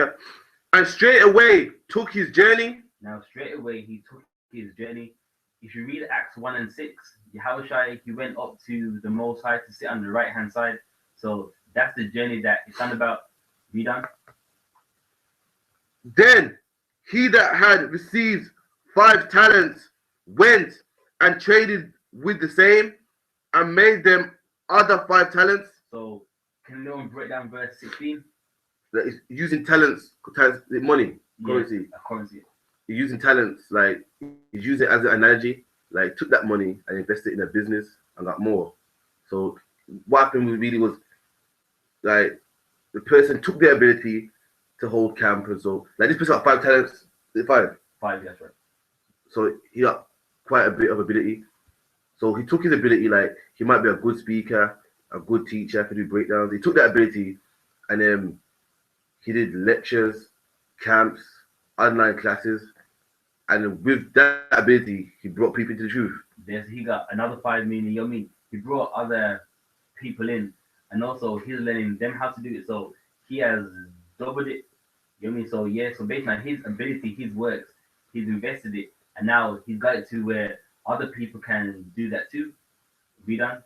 and straight away took his journey. Now straight away he took his journey. If you read Acts 1 and 6, Yahushua, he went up to the Most High to sit on the right hand side. So that's the journey that it's on about. Read on. Then he that had received 5 talents went and traded with the same, and made them other 5 talents. So can anyone break down verse 16? That is using talents, money, currency. A currency. He's using talents, like he's using it as an analogy. Like took that money and invested in a business and got more. So what happened really was like the person took their ability to hold camp, and so like this person got 5 talents. 5. 5, that's right. So he got quite a bit of ability. So he took his ability, like he might be a good speaker, a good teacher, could do breakdowns. He took that ability and then he did lectures, camps, online classes, and with that ability, he brought people into the truth. He got another 5 million. You know what I mean? He brought other people in, and also he's learning them how to do it. So he has doubled it. You know what I mean? So yeah, so based on his ability, his works, he's invested it, and now he's got it to where other people can do that too. Read on.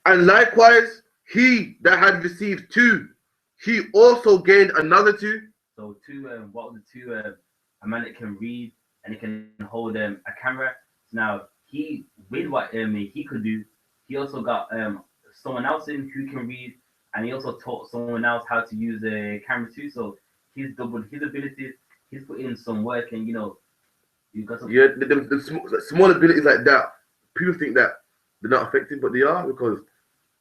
And likewise, he that had received 2, he also gained another 2. So 2, what were the 2? A man that can read and he can hold a camera. So now he, with what he could do, he also got someone else in who can read, and he also taught someone else how to use a camera too. So he's doubled his abilities. He's put in some work, and you got some. Yeah, the small abilities like that, people think that they're not effective, but they are, because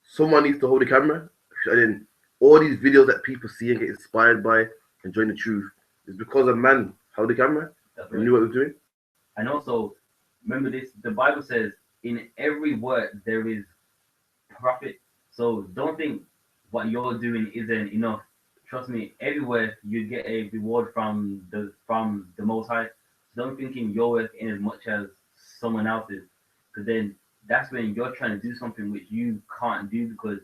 someone needs to hold the camera, and then all these videos that people see and get inspired by and join the truth is because a man held the camera and knew what he was doing. And also, remember this: the Bible says, "In every work there is profit." So don't think what you're doing isn't enough. Trust me, everywhere you get a reward from the Most High. So don't thinking your work in as much as someone else's, because then that's when you're trying to do something which you can't do because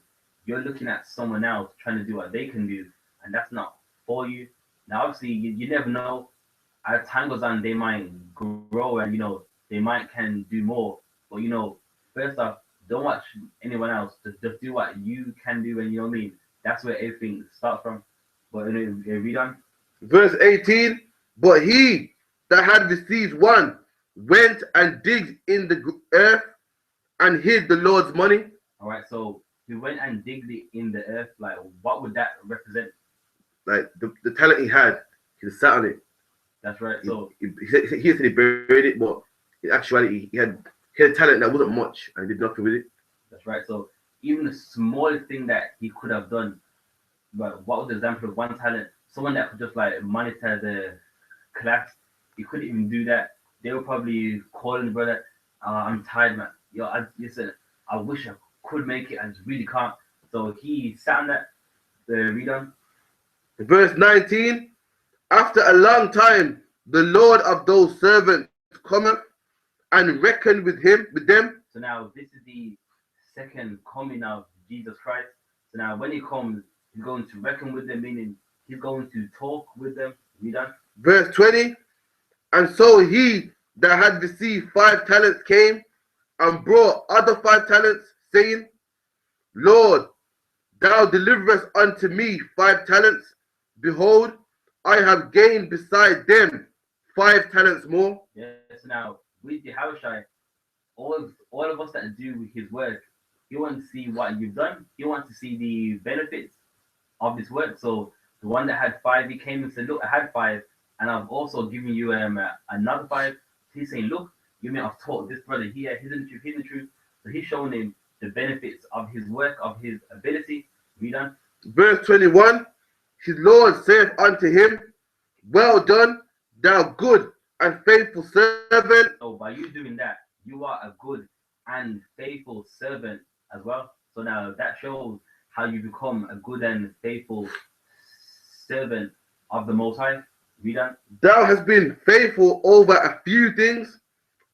you're looking at someone else trying to do what they can do, and that's not for you. Now, obviously, you never know. As time goes on, they might grow, and they might can do more. But first off, don't watch anyone else. Just do what you can do, and you know what I mean. That's where everything starts from. But read on. Verse 18, but he that had received 1 went and digged in the earth and hid the Lord's money. All right, so he went and digged it in the earth. Like, what would that represent? Like the talent he had, he sat on it. That's right. So he said he buried it, but in actuality, he had a talent that wasn't much and he did nothing with it. That's right. So even the smallest thing that he could have done, but what was the example of 1 talent? Someone that could just like monitor the class, he couldn't even do that. They were probably calling the brother, I'm tired, man. Listen, I wish I could make it. I just really can't. So he sat on that. Read on. Verse 19, after a long time, the Lord of those servants cometh and reckoned with them. So now this is the second coming of Jesus Christ. So now when he comes, he's going to reckon with them, meaning he's going to talk with them. Read on. Verse 20, and so he that had received 5 talents came and brought other 5 talents, saying, Lord, thou deliverest unto me 5 talents. Behold, I have gained beside them 5 talents more. Yes, now with the Yahushua, all of us that do his work, he wants to see what you've done. He wants to see the benefits of this work. So the one that had 5, he came and said, look, I had 5, and I've also given you another 5. He's saying, look, you may have taught this brother here, he's in the truth. So he's showing him the benefits of his work, of his ability. Read on. Verse 21, his Lord saith unto him, well done, thou good and faithful servant. So by you doing that, you are a good and faithful servant as well. So now that shows how you become a good and faithful servant of the Most High. Read on. Thou hast been faithful over a few things,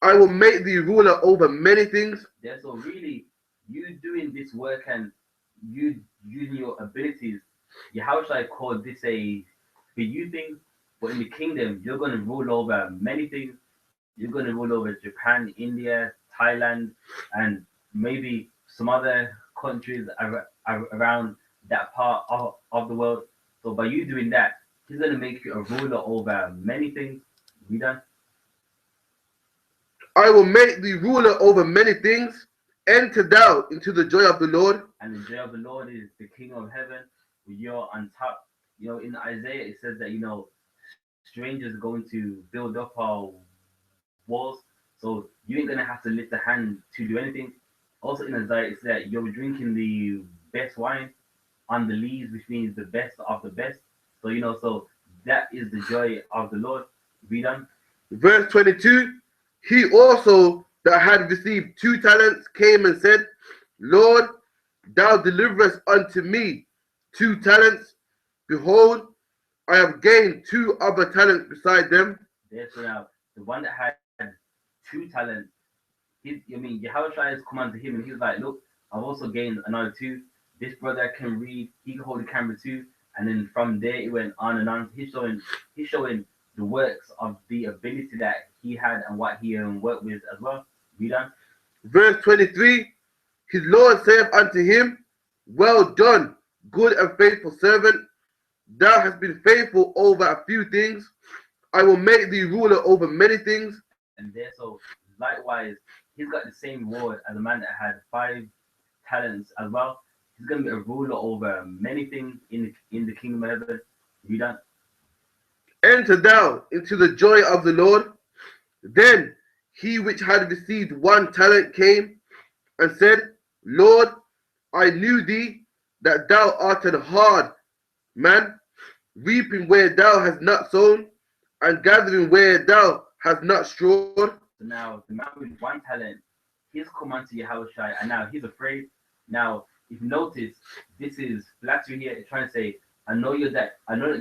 I will make thee ruler over many things. Yeah, so really, you doing this work and you using your abilities, Yahushua called this a for you thing, but in the kingdom, you're going to rule over many things. You're going to rule over Japan, India, Thailand, and maybe some other countries around that part of the world. So by you doing that, he's going to make you a ruler over many things. We done. I will make thee ruler over many things. Enter thou into the joy of the Lord. And the joy of the Lord is the King of heaven. You're on top. In Isaiah it says that strangers are going to build up our walls, so you ain't gonna have to lift a hand to do anything. Also in Isaiah it says that you're drinking the best wine on the lees, which means the best of the best. So so that is the joy of the Lord. Read on. Verse 22, he also that had received 2 talents came and said, Lord, thou deliverest unto me 2 talents. Behold, I have gained 2 other talents beside them. So now the one that had 2 talents, Yahushua has come unto him and he's like, look, I've also gained another 2. This brother can read, he can hold the camera too. And then from there it went on and on. He's showing the works of the ability that he had and what he worked with as well. Read on. Verse 23, his Lord saith unto him, well done, good and faithful servant. Thou hast been faithful over a few things. I will make thee ruler over many things. And there, so likewise, he's got the same reward as a man that had 5 talents as well. He's going to be a ruler over many things in the kingdom of heaven. Read on. Enter thou into the joy of the Lord. Then he which had received 1 talent came and said, Lord, I knew thee that thou art an hard man, reaping where thou hast not sown, and gathering where thou hast not strawed. So now the man with 1 talent, he's come unto Yahushua and now he's afraid. Now, if you notice, this is flattery here. It's trying to say, I know that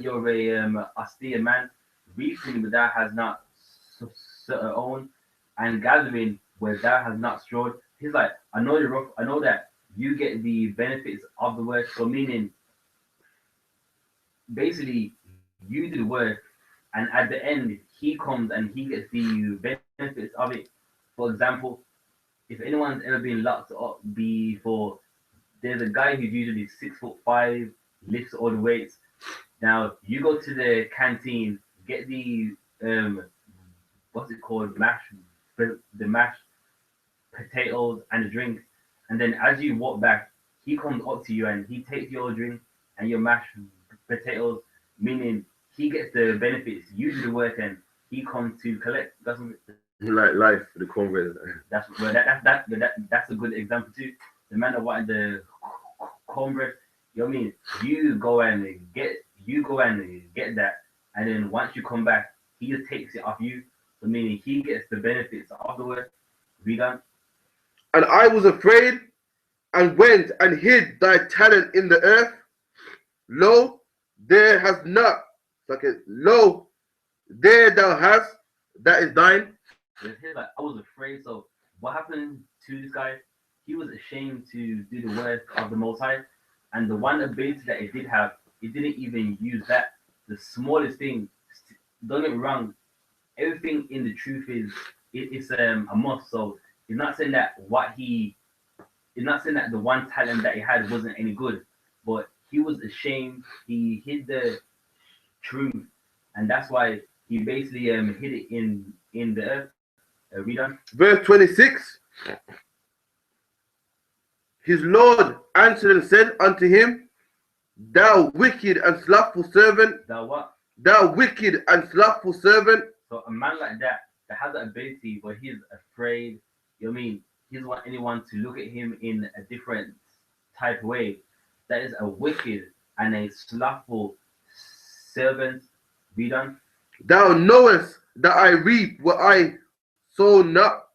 you're a austere man, reaping where thou has not sown, and gathering where thou has not strawed. He's like, I know you're rough. I know that you get the benefits of the work. So meaning, basically, you do the work, and at the end, he comes and he gets the benefits of it. For example, if anyone's ever been locked up before, there's a guy who's usually 6'5", lifts all the weights. Now you go to the canteen, get the what's it called, the mashed potatoes and the drink, and then as you walk back, he comes up to you and he takes your drink and your mashed potatoes, meaning he gets the benefits. You do the work and he comes to collect. That's like life, the cornbread. That's a good example too. The man that wanted the cornbread, you know what I mean? You go and get that, and then once you come back, he just takes it off you. So meaning he gets the benefits of the work. Read on. And I was afraid and went and hid thy talent in the earth. Lo, there has not. Lo, there thou hast, that is thine. Like, I was afraid. So what happened to this guy? He was ashamed to do the work of the Most High, and the one ability that he did have, he didn't even use that. The smallest thing. Don't get me wrong. Everything in the truth it's a must. So he's not saying that he's not saying that the 1 talent that he had wasn't any good, but he was ashamed. He hid the truth, and that's why he basically hid it in the earth. Read on. Verse 26. His Lord answered and said unto him, thou wicked and slothful servant. Thou what? Thou wicked and slothful servant. So a man like that has the ability, but he's afraid. You know what I mean? He doesn't want anyone to look at him in a different type of way. That is a wicked and a slothful servant. Read on. Thou knowest that I reap where I sow not,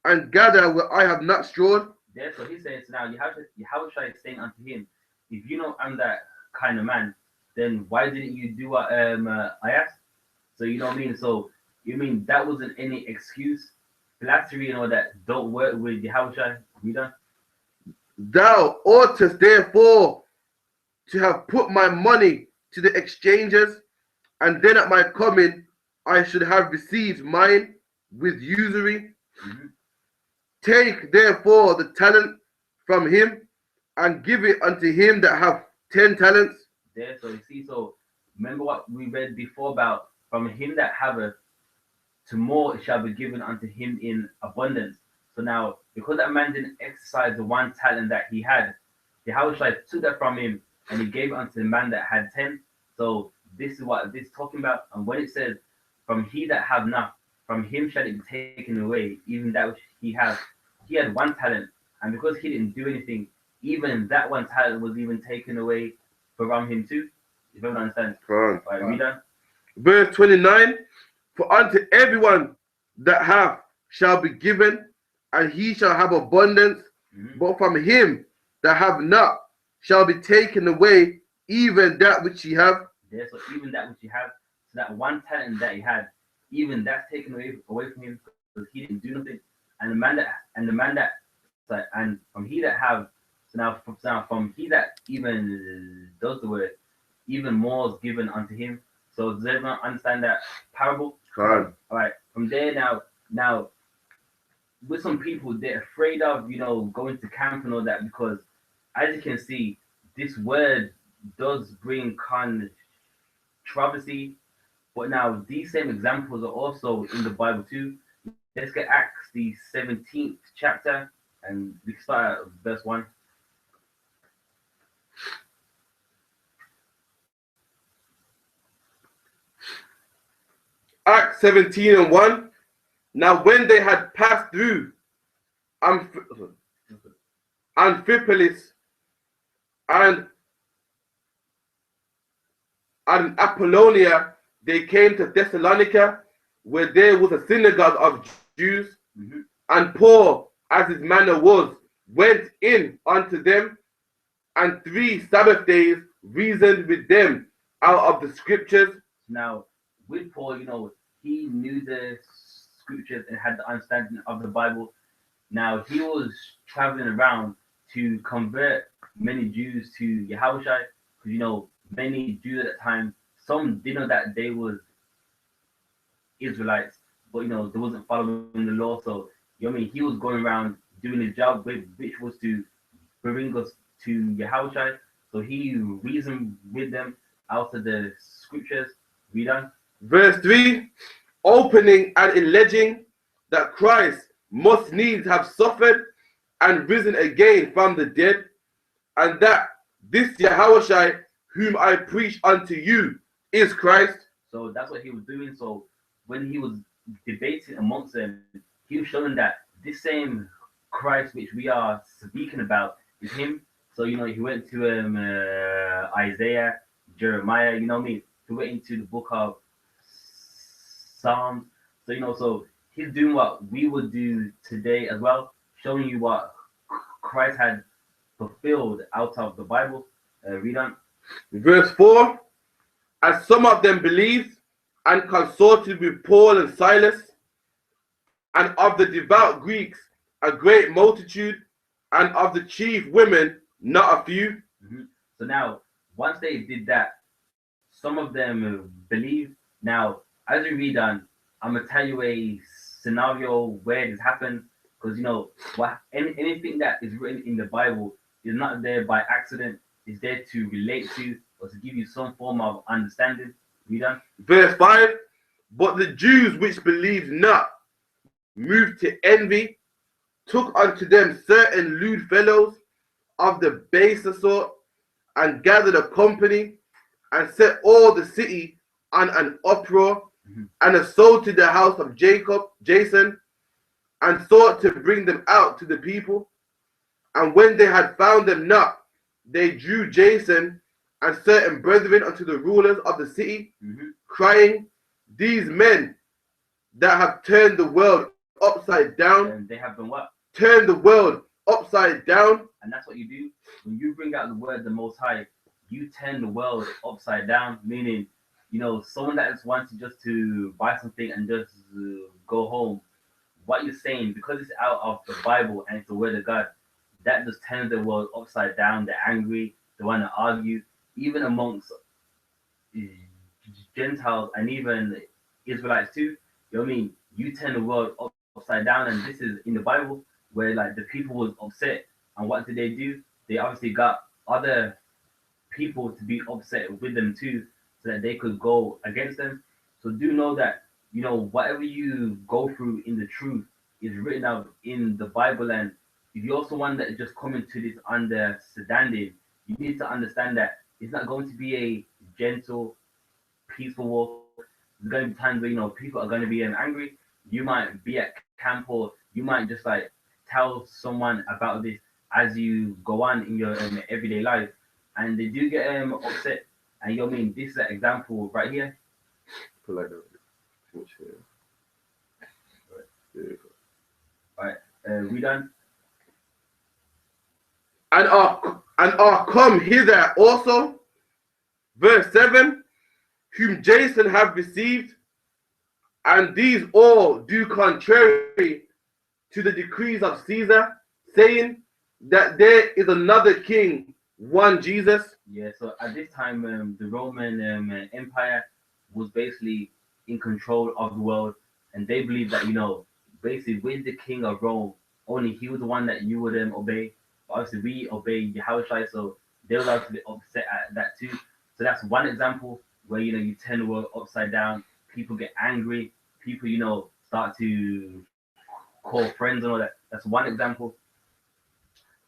and gather where I have not strawed. There, so he says now you have to try saying unto him, if you know I'm that kind of man, then why didn't you do what I asked? So you know what I mean? So you mean that wasn't any excuse? Flattery and all that don't work with Yahushua. Read on. Thou oughtest therefore to have put my money to the exchangers, and then at my coming I should have received mine with usury. Mm-hmm. Take therefore the talent from him, and give it unto him that have 10 talents. There, so you see, so remember what we read before about from him that have to more it shall be given unto him in abundance. So now, because that man didn't exercise the one talent that he had, the house took that from him and he gave it unto the man that had 10. So this is what this is talking about. And when it says, from he that have not, from him shall it be taken away, even that which he has. He had one talent, and because he didn't do anything, even that one talent was even taken away from him too. If everyone understands. Right. Right, read on. Verse 29, for unto everyone that hath shall be given, and he shall have abundance, but from him that have not shall be taken away even that which he have. Yeah, so even that which he has, so that one talent that he had, even that's taken away from him because he didn't do nothing. And the man that so, and from he that have, so now from he that even does the word, even more is given unto him. So does everyone understand that parable? Right. All right. From there now with some people they're afraid of going to camp and all that because as you can see this word does bring controversy. But now these same examples are also in the Bible too. Let's get Acts the 17th chapter and we can start at verse 1. Acts 17 and 1. Now when they had passed through Amphipolis and Apollonia, they came to Thessalonica, where there was a synagogue of Jews. And Paul, as his manner was, went in unto them, and 3 Sabbath days reasoned with them out of the scriptures. Now, with Paul, he knew the scriptures and had the understanding of the Bible. Now, he was traveling around to convert many Jews to Yahushua, because, many Jews at the time, some didn't know that they was Israelites, but, they wasn't following the law. So, he was going around doing his job, which was to bring us to Yahushua. So he reasoned with them out of the scriptures. Read on. Verse 3, opening and alleging that Christ must needs have suffered and risen again from the dead, and that this Yahushua whom I preach unto you is Christ. So that's what he was doing. So when he was debating amongst them, he was showing that this same Christ which we are speaking about is him. So he went to Isaiah, Jeremiah, he went into the book of Psalms. So so he's doing what we would do today as well, showing you what Christ had fulfilled out of the Bible. Read on. Verse 4, as some of them believed and consorted with Paul and Silas, and of the devout Greeks a great multitude, and of the chief women not a few. So now, once they did that, some of them believed. Now, as we read on, I'm gonna tell you a scenario where this happened, because anything that is written in the Bible is not there by accident. It's there to relate to or to give you some form of understanding. Read on. Verse 5, but the Jews which believed not, moved to envy, took unto them certain lewd fellows of the baser sort, and gathered a company, and set all the city on an uproar, and assaulted the house of Jason, and sought to bring them out to the people. And when they had found them not, they drew Jason and certain brethren unto the rulers of the city, crying, these men that have turned the world upside down. And they have been what? Turn the world upside down. And that's what you do. When you bring out the word the Most High, you turn the world upside down, meaning, someone that is wanting just to buy something and just go home, what you're saying, because it's out of the Bible and it's the word of God, that just turns the world upside down. They're angry, they want to argue, even amongst Gentiles and even Israelites too. You turn the world upside down, and this is in the Bible where the people was upset, and what did they do? They obviously got other people to be upset with them too, so that they could go against them. So do know that you know, whatever you go through in the truth is written out in the Bible. And if you're someone that is just coming to this understanding, you need to understand that it's not going to be a gentle, peaceful walk. There's going to be times where, you know, people are going to be angry. You might be at camp, or you might just like tell someone about this as you go on in your everyday life, and they do get upset. And you know what I mean, this is an example right here. Put like that. Too much here. There you go. All right, we done. And are come hither also, verse 7, whom Jason have received, and these all do contrary to the decrees of Caesar, saying that there is another king, one Jesus. Yeah, so at this time, the Roman Empire was basically in control of the world, and they believed that, you know, basically with the king of Rome, only he was the one that you would obey. But obviously, we obey Yahushua, so they were allowed to be upset at that too. So that's one example where, you know, you turn the world upside down. People get angry. People, you know, start to call friends and all that. That's one example.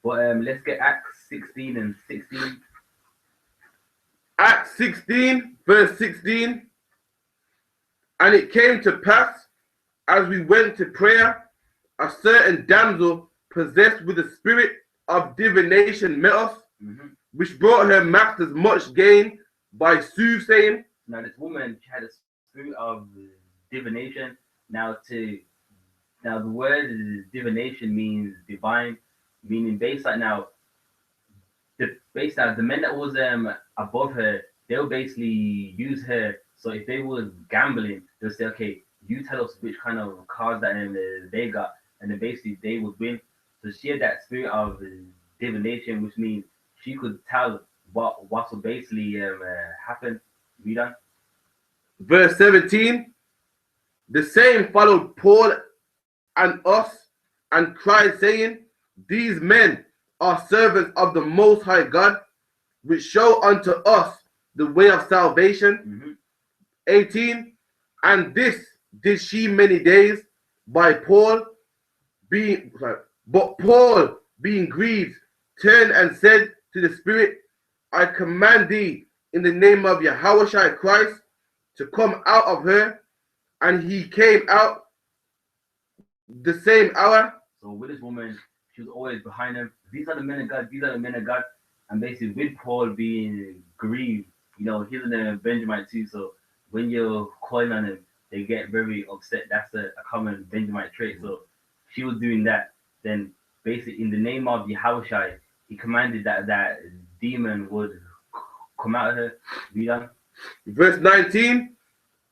But let's get Acts 16 and 16. Acts 16, verse 16. And it came to pass, as we went to prayer, a certain damsel possessed with the spirit of divination met us, which brought her masters much gain by soothsaying. Now this woman, she had a spirit of divination. Now the word divination means divine, meaning based like now the men that was above her, they'll basically use her. So if they was gambling, they'll say, okay, you tell us which kind of cards that they got, and then basically they would win. So she had that spirit of divination, which means she could tell what will basically happen. Read on. Verse 17. The same followed Paul and us, and cried, saying, these men are servants of the Most High God, which show unto us the way of salvation. 18. And this did she many days by Paul being, but Paul being grieved, turned and said to the spirit, I command thee in the name of Yahushua Christ to come out of her. And he came out the same hour. So with this woman, she was always behind him. These are the men of God. These are the men of God. And basically, with Paul being grieved, you know, he's a Benjamite too. So when you're calling on him, they get very upset. That's a common Benjamite trait. So she was doing that. Then basically, in the name of Yahushua, he commanded that demon would come out of her. Read on. Verse 19.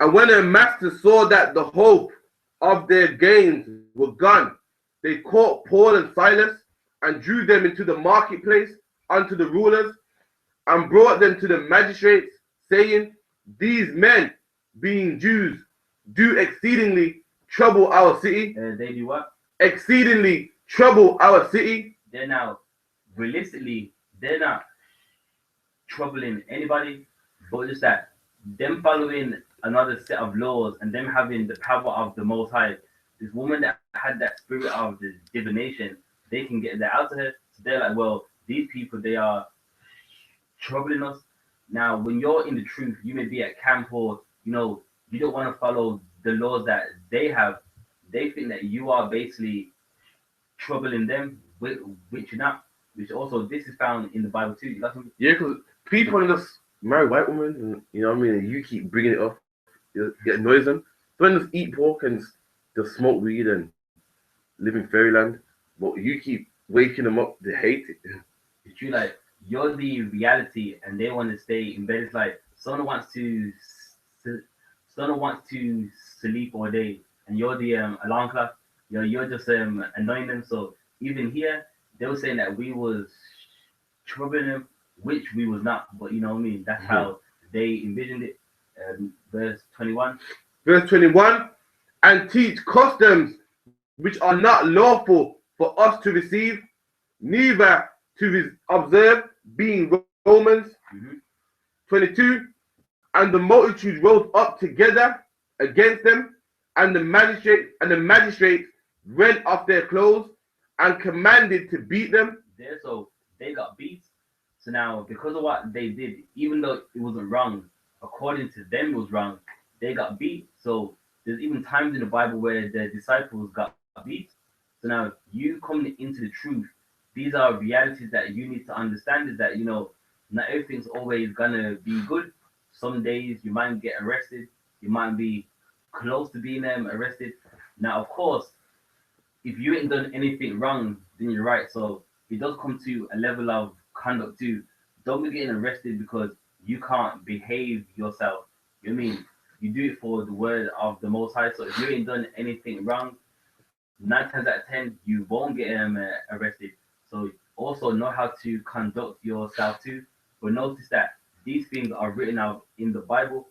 And when her masters saw that the hope of their gains were gone, they caught Paul and Silas and drew them into the marketplace unto the rulers, and brought them to the magistrates, saying, these men, being Jews, do exceedingly trouble our city. They do what? Exceedingly trouble our city. They're now, realistically, they're not troubling anybody, but just that them following another set of laws and them having the power of the Most High. This woman that had that spirit of the divination, they can get that out of her. So they're like, well, these people, they are troubling us. Now, when you're in the truth, you may be at camp, or, you know, you don't want to follow the laws that they have. They think that you are basically troubling them, which you're not. Which also, this is found in the Bible too. You got something? Yeah, because people just marry white women, and, you know what I mean, and you keep bringing it up, it annoys them. Don't just eat pork and just smoke weed and live in fairyland, but you keep waking them up to hate it. It's true, like, you're the reality, and they want to stay in bed. It's like someone wants to sleep all day, and you're the alarm clock. You're just annoying them. So even here, they were saying that we was troubling them, which we was not. But you know what I mean. That's how they envisioned it. Verse 21. Verse 21. And teach customs which are not lawful for us to receive, neither to observe, being Romans. 22. And the multitude rose up together against them, And the magistrate rent off their clothes and commanded to beat them. There, so they got beat. So now, because of what they did, even though it wasn't wrong, according to them it was wrong, they got beat. So there's even times in the Bible where the disciples got beat. So now you coming into the truth, these are realities that you need to understand, is that not everything's always gonna be good. Some days you might get arrested, you might be close to being arrested. Now, of course, if you ain't done anything wrong, then you're right. So it does come to a level of conduct too. Don't be getting arrested because you can't behave yourself. You know what I mean? You do it for the word of the Most High. So if you ain't done anything wrong, 9 times out of 10 you won't get arrested. So also know how to conduct yourself too. But notice that these things are written out in the Bible.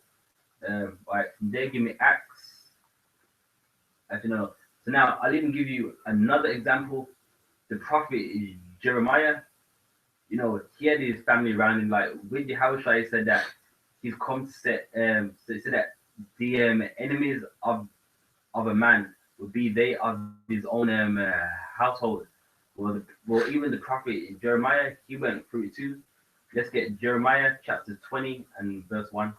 Right from there, give me Acts. I don't know. So now I'll even give you another example. The prophet Jeremiah, he had his family around him. Like with Yahushua, said that he's come to set. So he said that the enemies of a man would be they of his own household. Well, even the prophet Jeremiah, he went through it too. Let's get Jeremiah chapter 20 and verse 1.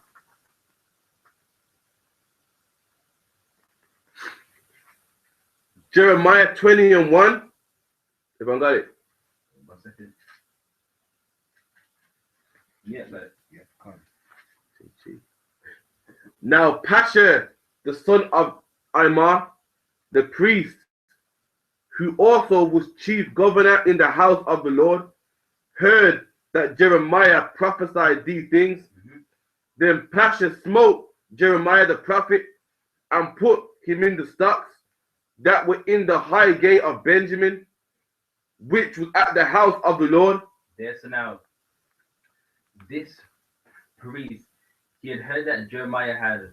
Jeremiah 20 and 1. Everyone got it? 1 second. Yeah, but yeah, come on. Now Pasha, the son of Imar, the priest, who also was chief governor in the house of the Lord, heard that Jeremiah prophesied these things. Then Pasha smote Jeremiah the prophet and put him in the stocks that were in the high gate of Benjamin, which was at the house of the Lord. So now, this priest, he had heard that Jeremiah had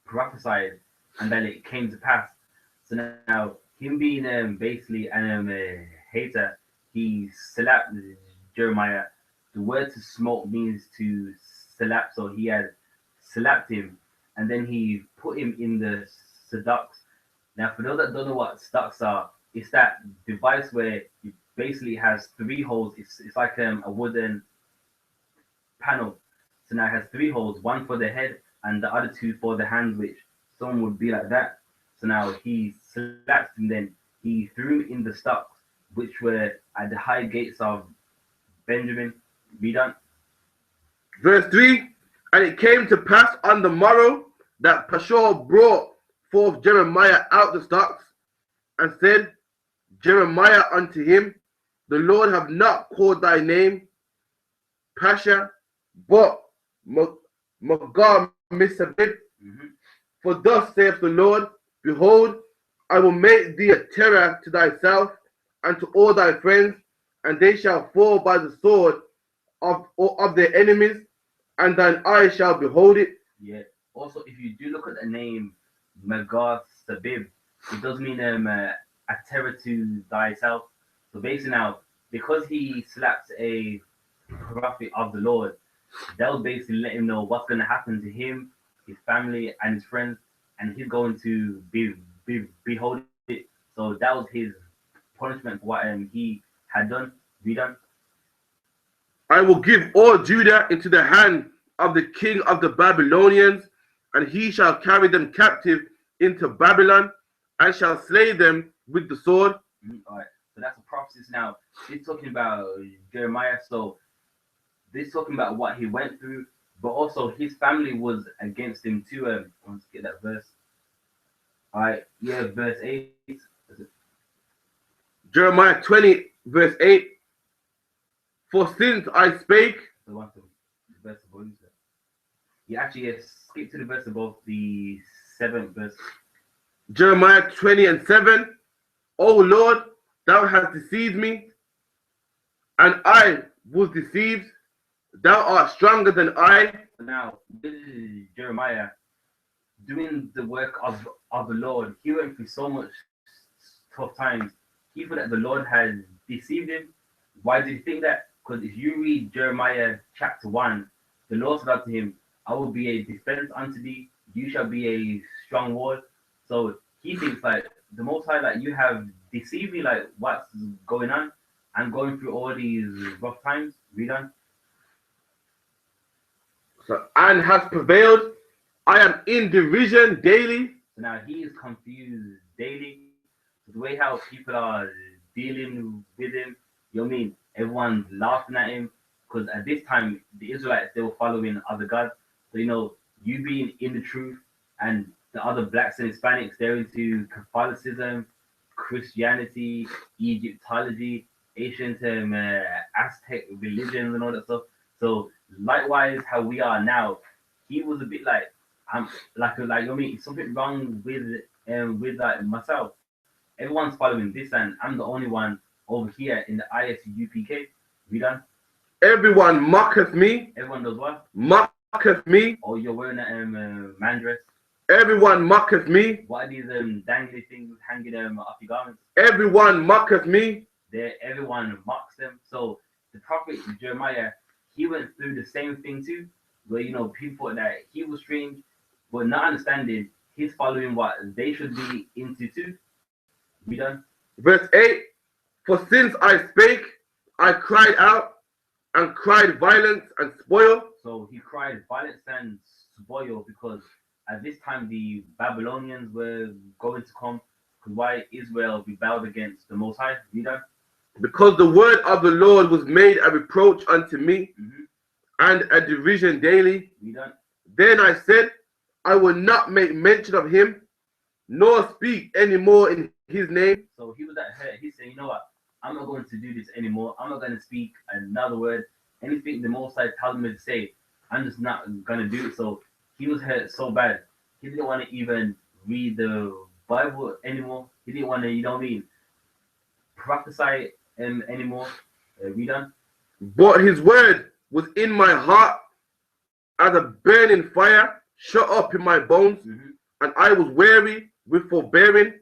prophesied and that it came to pass. So now, him being basically a hater, he slapped Jeremiah. The word to smote means to slap, so he had slapped him, and then he put him in the stocks. Now, for those that don't know what stocks are, it's that device where it basically has 3 holes. It's like a wooden panel. So now it has 3 holes, one for the head and the other 2 for the hands, which someone would be like that. So now he slapped him, then he threw him in the stocks, which were at the high gates of Benjamin. Read on. Verse 3. And it came to pass on the morrow that Pashur brought forth Jeremiah out the stocks, and said Jeremiah unto him, the Lord have not called thy name Pasha, but Magar Misabib. For thus saith the Lord, behold, I will make thee a terror to thyself and to all thy friends, and they shall fall by the sword of their enemies, and thine eyes shall behold it. Yeah. Also, if you do look at the name Magar Sabib, it does mean a terror to thyself. So basically now, because he slaps a prophet of the Lord, they'll basically let him know what's going to happen to him, his family, and his friends, and he's going to be behold it. So that was his punishment for what he had done. Be done. I will give all Judah into the hand of the king of the Babylonians, and he shall carry them captive into Babylon, and shall slay them with the sword. All right. So that's a prophecy. Now it's talking about Jeremiah. So this talking about what he went through, but also his family was against him too. Let's get that verse. All right. Yeah, verse 8. Jeremiah 20, verse 8. For since I spake. The one to the verse above. You actually skip to the verse above, the 7th verse. Jeremiah 20 and 7. O Lord, thou hast deceived me, and I was deceived. Thou art stronger than I. Now, this is Jeremiah doing the work of the Lord. He went through so much tough times. He thought that the Lord had deceived him. Why did he think that? Because if you read Jeremiah chapter 1, the Lord said unto him, I will be a defense unto thee. you shall be a strong wall. So he thinks like the Most High, like you have deceived me, like what's going on? I'm going through all these rough times. Read on. So, and has prevailed. I am in derision daily. So now he is confused daily. So the way how people are dealing with him, you know what I mean? Everyone's laughing at him because at this time the Israelites they were following other gods. So you know, you being in the truth and the other blacks and Hispanics they're into Catholicism, Christianity, Egyptology, ancient Aztec religions and all that stuff. So likewise, how we are now, he was a bit like I'm like I mean something wrong with like myself. Everyone's following this, and I'm the only one over here in the I.S.U.P.K. We done. Everyone mocketh me. Everyone does what? Mocketh me. Oh, you're wearing a man dress. Everyone mocketh me. What are these dangly things hanging off your garments? Everyone mocketh me. Everyone mocks them. So the prophet Jeremiah, he went through the same thing too, where you know people thought that he was strange, but not understanding he's following what they should be into too. We done. Verse 8. For since I spake, I cried out and cried violence and spoil. So he cried violence and spoil because at this time the Babylonians were going to come. Because why Israel rebelled against the Most High? We done. Because the word of the Lord was made a reproach unto me, Mm-hmm. and a derision daily. We done. Then I said, I will not make mention of him, nor speak any more in his name. So he was at her. He said, you know what? I'm not going to do this anymore. I'm not going to speak another word. Anything the Most High tells me to say, I'm just not going to do it. So he was hurt so bad. He didn't want to even read the Bible anymore. He didn't want to, you know what I mean, prophesy anymore. We done. But his word was in my heart as a burning fire, shut up in my bones, Mm-hmm. and I was weary with forbearing,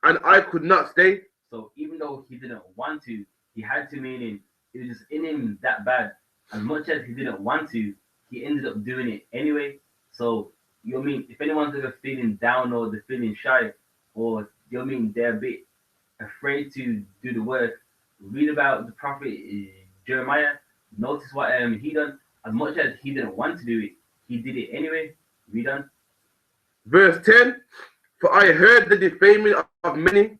and I could not stay. So even though he didn't want to, he had to, meaning it was just in him that bad. As much as he didn't want to, he ended up doing it anyway. So you know what I mean? If anyone's ever feeling down or they're feeling shy, or you know what I mean, they're a bit afraid to do the work, read about the prophet Jeremiah. Notice what he done. As much as he didn't want to do it, he did it anyway. Read on. Verse 10. For I heard the defaming of many,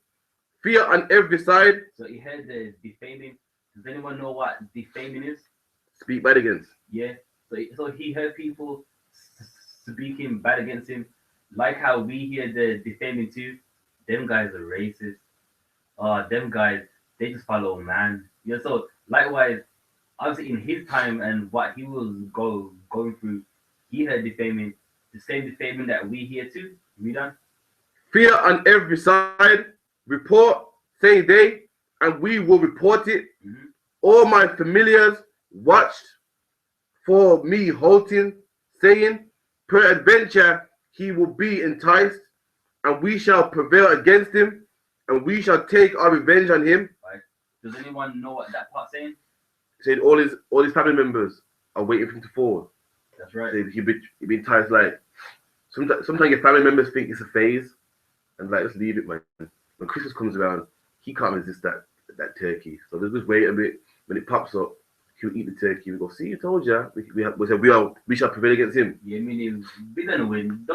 fear on every side. So he heard the defaming. Does anyone know what defaming is? Speak bad against. Yeah. So he heard people speaking bad against him, like how we hear the defaming too. Them guys are racist. Them guys they just follow man. Yeah. So likewise, obviously in his time and what he was going through, he heard defaming, the same defaming that we hear too. Read on. Fear on every side, report, say they, and we will report it. Mm-hmm. All my familiars watched for me halting, saying, peradventure he will be enticed, and we shall prevail against him, and we shall take our revenge on him. Right. Does anyone know what that part's saying? Said all his family members are waiting for him to fall. That's right. Said he'd be enticed. Like sometimes your family members think it's a phase, and like just leave it, man. When Christmas comes around, he can't resist that turkey. So let's just wait a bit. When it pops up, he'll eat the turkey. We go, see, you told you. We shall prevail against him. Yeah, I mean, we're gonna win.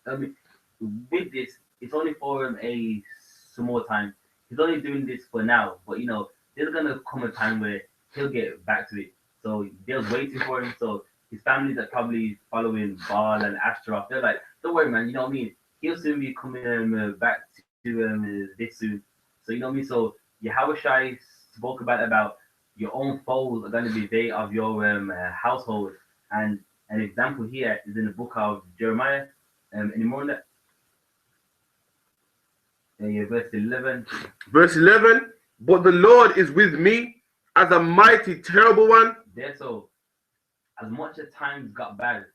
I mean, with this, it's only for him a small time. He's only doing this for now, but you know, there's gonna come a time where he'll get back to it. So they're waiting for him. So his family's are probably following Baal and Ashtaroth. They're like, don't worry, man. You know what I mean? He'll soon be coming back to this soon. So you know what I mean? So Yahushua spoke about your own foes are going to be they of your household. And an example here is in the book of Jeremiah. Any more on that? Verse 11. Verse 11. But the Lord is with me as a mighty, terrible one. There, so as much as times got bad,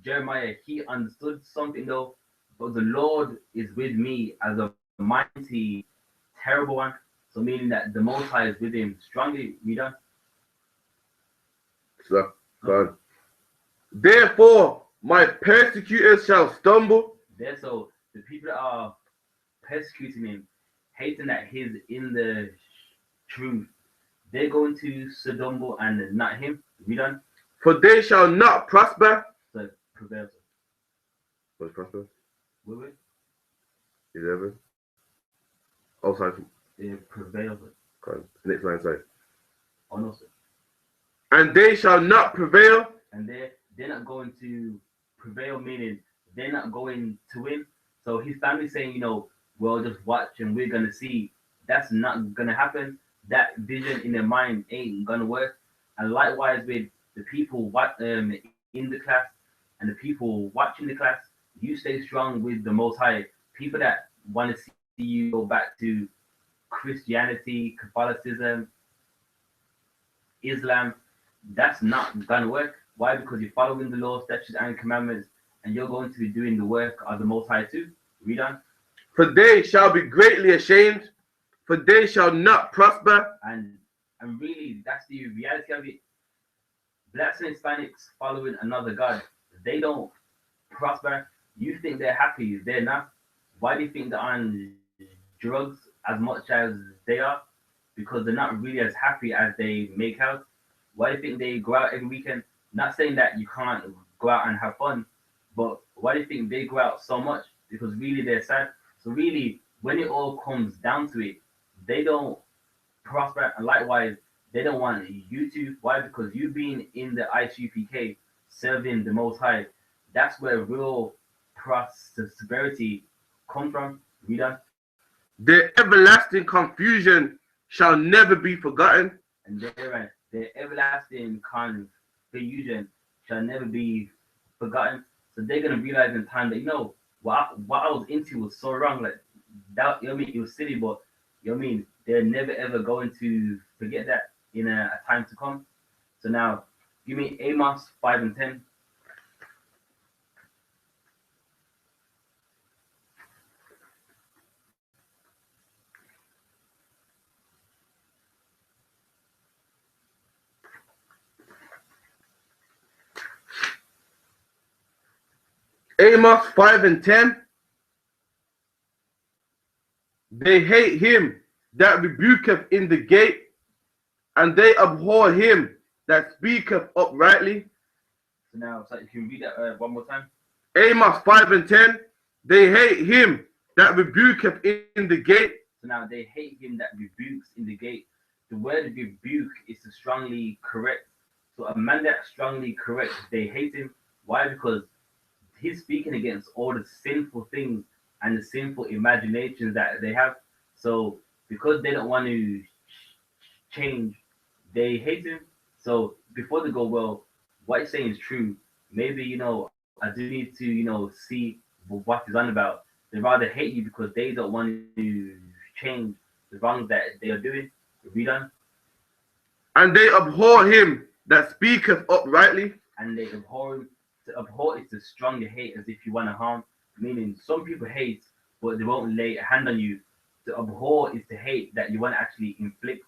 Jeremiah he understood something though. But the Lord is with me as a mighty, terrible one. So meaning that the Most High is with him strongly. We done. So, God. Therefore My persecutors shall stumble. There, so the people that are persecuting him, hating that he's in the truth, they're going to stumble and not him. Read on. For they shall not prosper. So prevails. What's prosper? Wait. 11. Oh, sorry. It prevails. Okay. Next line, sorry. Oh no, sir. And they shall not prevail. And they're not going to prevail, meaning they're not going to win. So his family saying, well, just watch and we're gonna see. That's not gonna happen. That vision in their mind ain't gonna work. And likewise with the people in the class and the people watching the class, you stay strong with the Most High. People that want to see you go back to Christianity, Catholicism, Islam, that's not gonna work. Why? Because you're following the law, statutes, and commandments, and you're going to be doing the work of the Most High too. Read on. For they shall be greatly ashamed, for they shall not prosper. And really, that's the reality of it. Blacks and Hispanics following another God, they don't prosper. You think they're happy, they're not. Why do you think they're on drugs as much as they are? Because they're not really as happy as they make out. Why do you think they go out every weekend? Not saying that you can't go out and have fun, but why do you think they go out so much? Because really they're sad. So really, when it all comes down to it, they don't prosper. And likewise, they don't want you to. Why? Because you being in the I.S.U.P.K, serving the Most High, that's where real prosperity comes from. Read on. Their everlasting confusion shall never be forgotten. And their everlasting confusion shall never be forgotten. So they're gonna realize in time that what I was into was so wrong. Like that, it was silly, but they're never ever going to forget that in a time to come. So now, give me Amos 5 and 10. Amos 5 and 10. They hate him that rebuketh in the gate, and they abhor him that speaketh uprightly. So now, so you can read that one more time. Amos 5 and 10. They hate him that rebuketh in the gate. So now they hate him that rebukes in the gate. The word rebuke is to strongly correct. So a man that strongly corrects, they hate him. Why? Because he's speaking against all the sinful things and the sinful imaginations that they have. So because they don't want to change, they hate him. So before they go, well, what he's saying is true. Maybe I do need to see what he's on about. They rather hate you because they don't want to change the wrongs that they are doing. Read on. And they abhor him that speaketh uprightly. And they abhor him. To abhor is to strongly hate, as if you want to harm. Meaning some people hate, but they won't lay a hand on you. To abhor is to hate that you want to actually inflict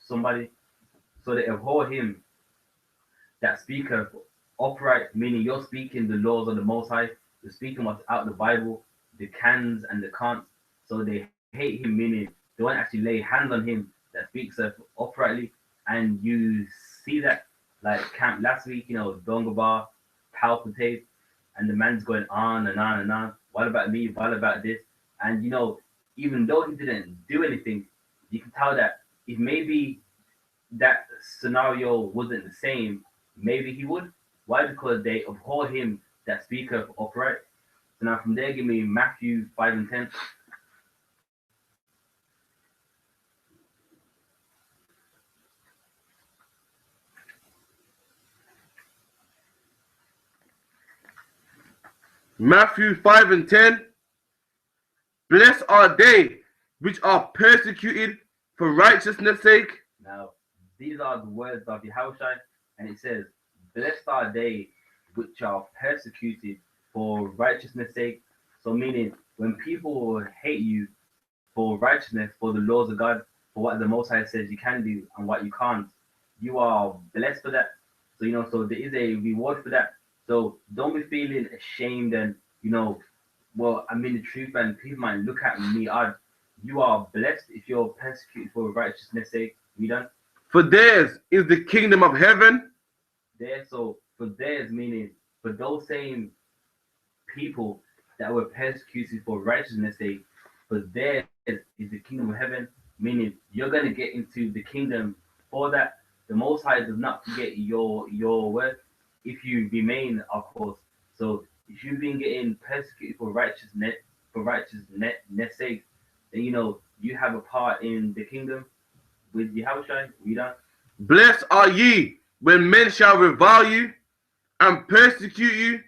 somebody. So they abhor him that speaketh upright, meaning you're speaking the laws of the Most High. You're speaking what's out of the Bible, the cans and the can'ts. So they hate him, meaning they won't actually lay hands on him that speaks uprightly. And you see that, like camp last week, Donga Bar, palpitate, and the man's going on and on and on. What about me? What about this? And even though he didn't do anything, you can tell that if maybe that scenario wasn't the same, maybe he would. Why? Because they abhor him that speaketh upright. So now from there, give me Matthew 5 and 10. Matthew 5 and 10. Blessed are they which are persecuted for righteousness' sake. Now, these are the words of Yahushua, and it says, blessed are they which are persecuted for righteousness' sake. So meaning, when people hate you for righteousness, for the laws of God, for what the Most High says you can do and what you can't, you are blessed for that. So, so there is a reward for that. So don't be feeling ashamed and well, I'm in the truth, and people might look at me odd. You are blessed if you're persecuted for righteousness' sake. We done For theirs is the kingdom of heaven. there. So for theirs, meaning for those same people that were persecuted for righteousness' sake, for theirs is the kingdom of heaven. Meaning you're gonna get into the kingdom for that. The Most High does not forget your work if you remain, of course. So if you've been getting persecuted for righteousness' sake, then you have a part in the kingdom with Yahushua. We done. Blessed are ye when men shall revile you and persecute you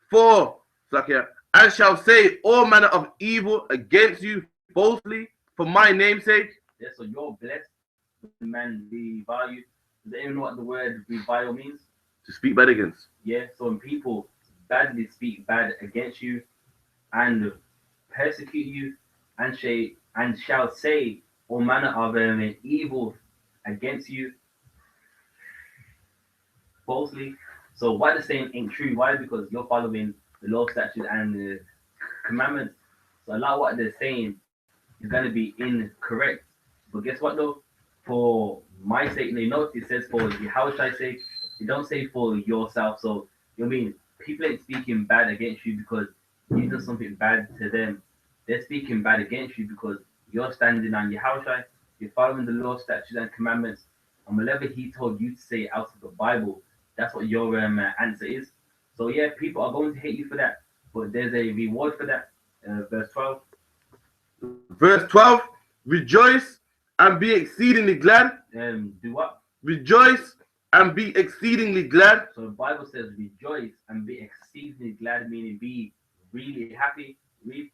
for and shall say all manner of evil against you falsely for my name's sake. Yeah, so you're blessed when man revile you. Does anyone know what the word revile means? To speak bad against. Yeah, so when people badly speak bad against you and persecute you and shall say all manner of evil against you falsely. So what they're saying ain't true. Why? Because you're following the law, statutes, and the commandments. So a lot of what they're saying is going to be incorrect. But guess what though? For my sake, they notice it says for Yahweh's sake. It don't say for yourself. So you know what I mean? People ain't speaking bad against you because you done something bad to them. They're speaking bad against you because you're standing on Yahweh. You're following the law, statutes, and commandments. And whatever He told you to say out of the Bible, that's what your answer is. So yeah, people are going to hate you for that, but there's a reward for that. Verse 12. Verse 12. Rejoice and be exceedingly glad. Do what? Rejoice and be exceedingly glad. So the Bible says rejoice and be exceedingly glad, meaning be really happy. Read.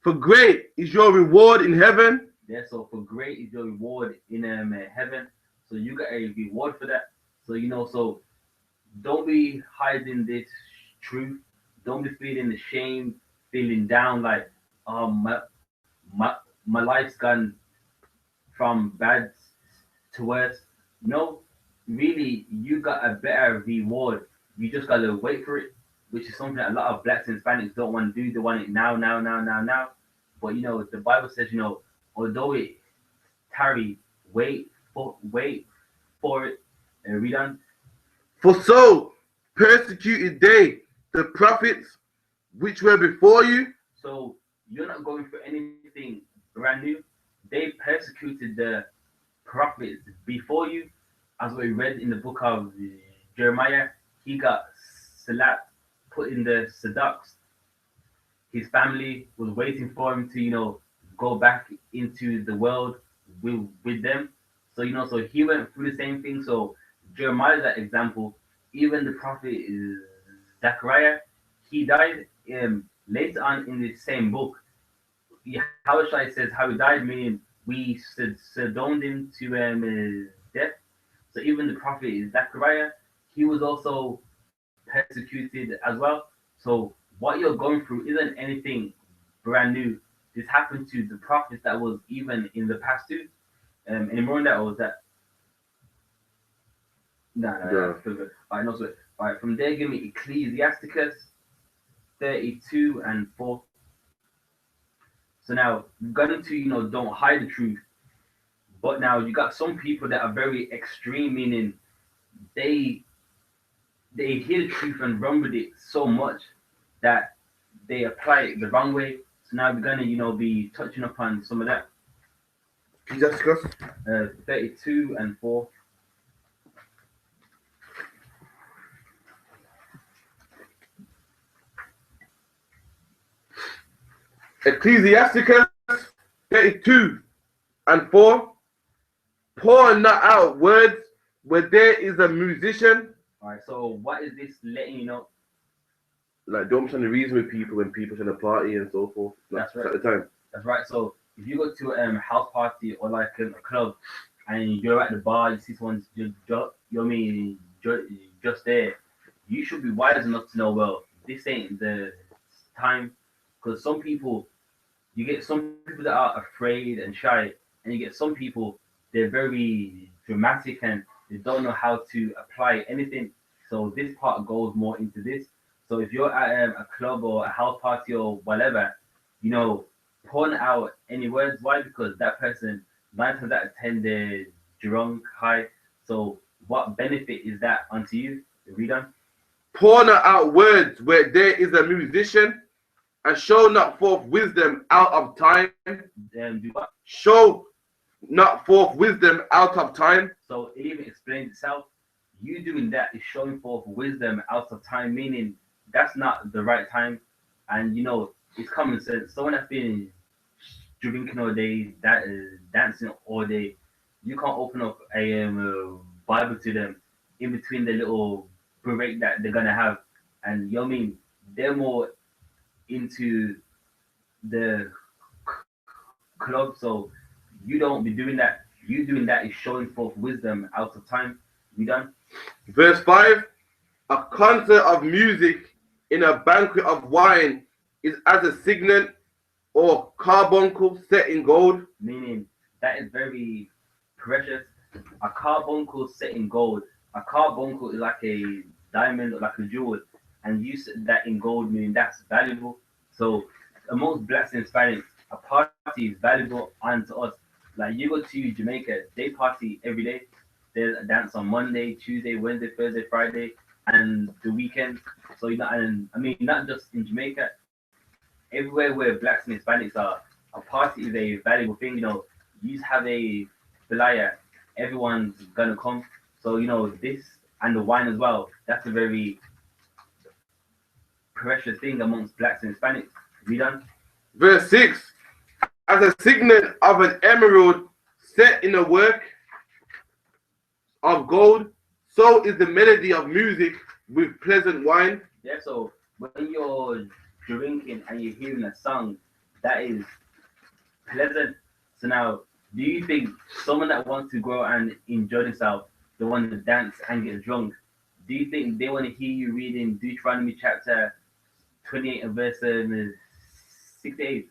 For great is your reward in heaven. Yeah, so for great is your reward in heaven. So you got a reward for that. So so don't be hiding this truth. Don't be feeling ashamed, feeling down like my life's gone from bad to worse. No, really, you got a better reward. You just gotta wait for it, which is something a lot of blacks and Hispanics don't want to do. They want it now, now, now, now, now. But the Bible says, although it tarry, wait for it. And read on. For so persecuted they the prophets which were before you. So you're not going for anything brand new. They persecuted the prophets before you, as we read in the book of Jeremiah. He got slapped, put in the Saddocks. His family was waiting for him to, go back into the world with them. So, so he went through the same thing. So Jeremiah, that example, even the prophet Zechariah, he died later on in the same book. Yahushua says how he died, meaning we stoned him to death. So even the prophet Zechariah, he was also persecuted as well. So what you're going through isn't anything brand new. This happened to the prophets that was even in the past too. Any more on that, or was that? No, that's still good. All right, no sweat. All right, from there, give me Ecclesiasticus 32 and 4. So now we've got into, don't hide the truth. But now you got some people that are very extreme, meaning they hear the truth and run with it so much that they apply it the wrong way. So now we're gonna, be touching upon some of that. Ecclesiasticus 32 and 4. Ecclesiasticus 32 and 4. Pour not out words where there is a musician. All right, so what is this letting you know? Like, don't try to reason with people when people trying to party and so forth. That's right. At the time. That's right. So if you go to a house party or like a club and you're at the bar, you see someone's just there, you should be wise enough to know, well, this ain't the time. Because you get some people that are afraid and shy, and you get some people, they're very dramatic and they don't know how to apply anything. So this part goes more into this. So if you're at a club or a house party or whatever, you know, point out any words. Why? Because that person, 9 times out of 10, they're drunk, high. So what benefit is that unto you? Read on. Corner out words where there is a musician, and show not forth wisdom out of time. Do what? Show not forth wisdom out of time. So it even explains itself. You doing that is showing forth wisdom out of time, meaning that's not the right time. And you know, it's common sense. Someone that's been drinking all day, that is dancing all day, you can't open up a Bible to them in between the little break that they're gonna have. And you know what I mean? They're more into the club, so you don't be doing that. You doing that is showing forth wisdom out of time. We done? Verse 5, a concert of music in a banquet of wine is as a signet or carbuncle set in gold. Meaning that is very precious. A carbuncle set in gold. A carbuncle is like a diamond or like a jewel, and you set that in gold, meaning that's valuable. So amongst blacks and Hispanics, a party is valuable unto us. Like you go to Jamaica, they party every day. There's a dance on Monday, Tuesday, Wednesday, Thursday, Friday, and the weekend. So you know, and I mean not just in Jamaica, everywhere where blacks and Hispanics are, a party is a valuable thing. You know, you just have a flyer, everyone's gonna come. So you know this and the wine as well. That's a very precious thing amongst blacks and Hispanics. We done? Verse 6, as a signet of an emerald set in a work of gold, so is the melody of music with pleasant wine. Yeah. So when you're drinking and you're hearing a song, that is pleasant. So now, do you think someone that wants to go and enjoy themselves, they want to dance and get drunk, do you think they want to hear you reading Deuteronomy chapter 28 and verse 68?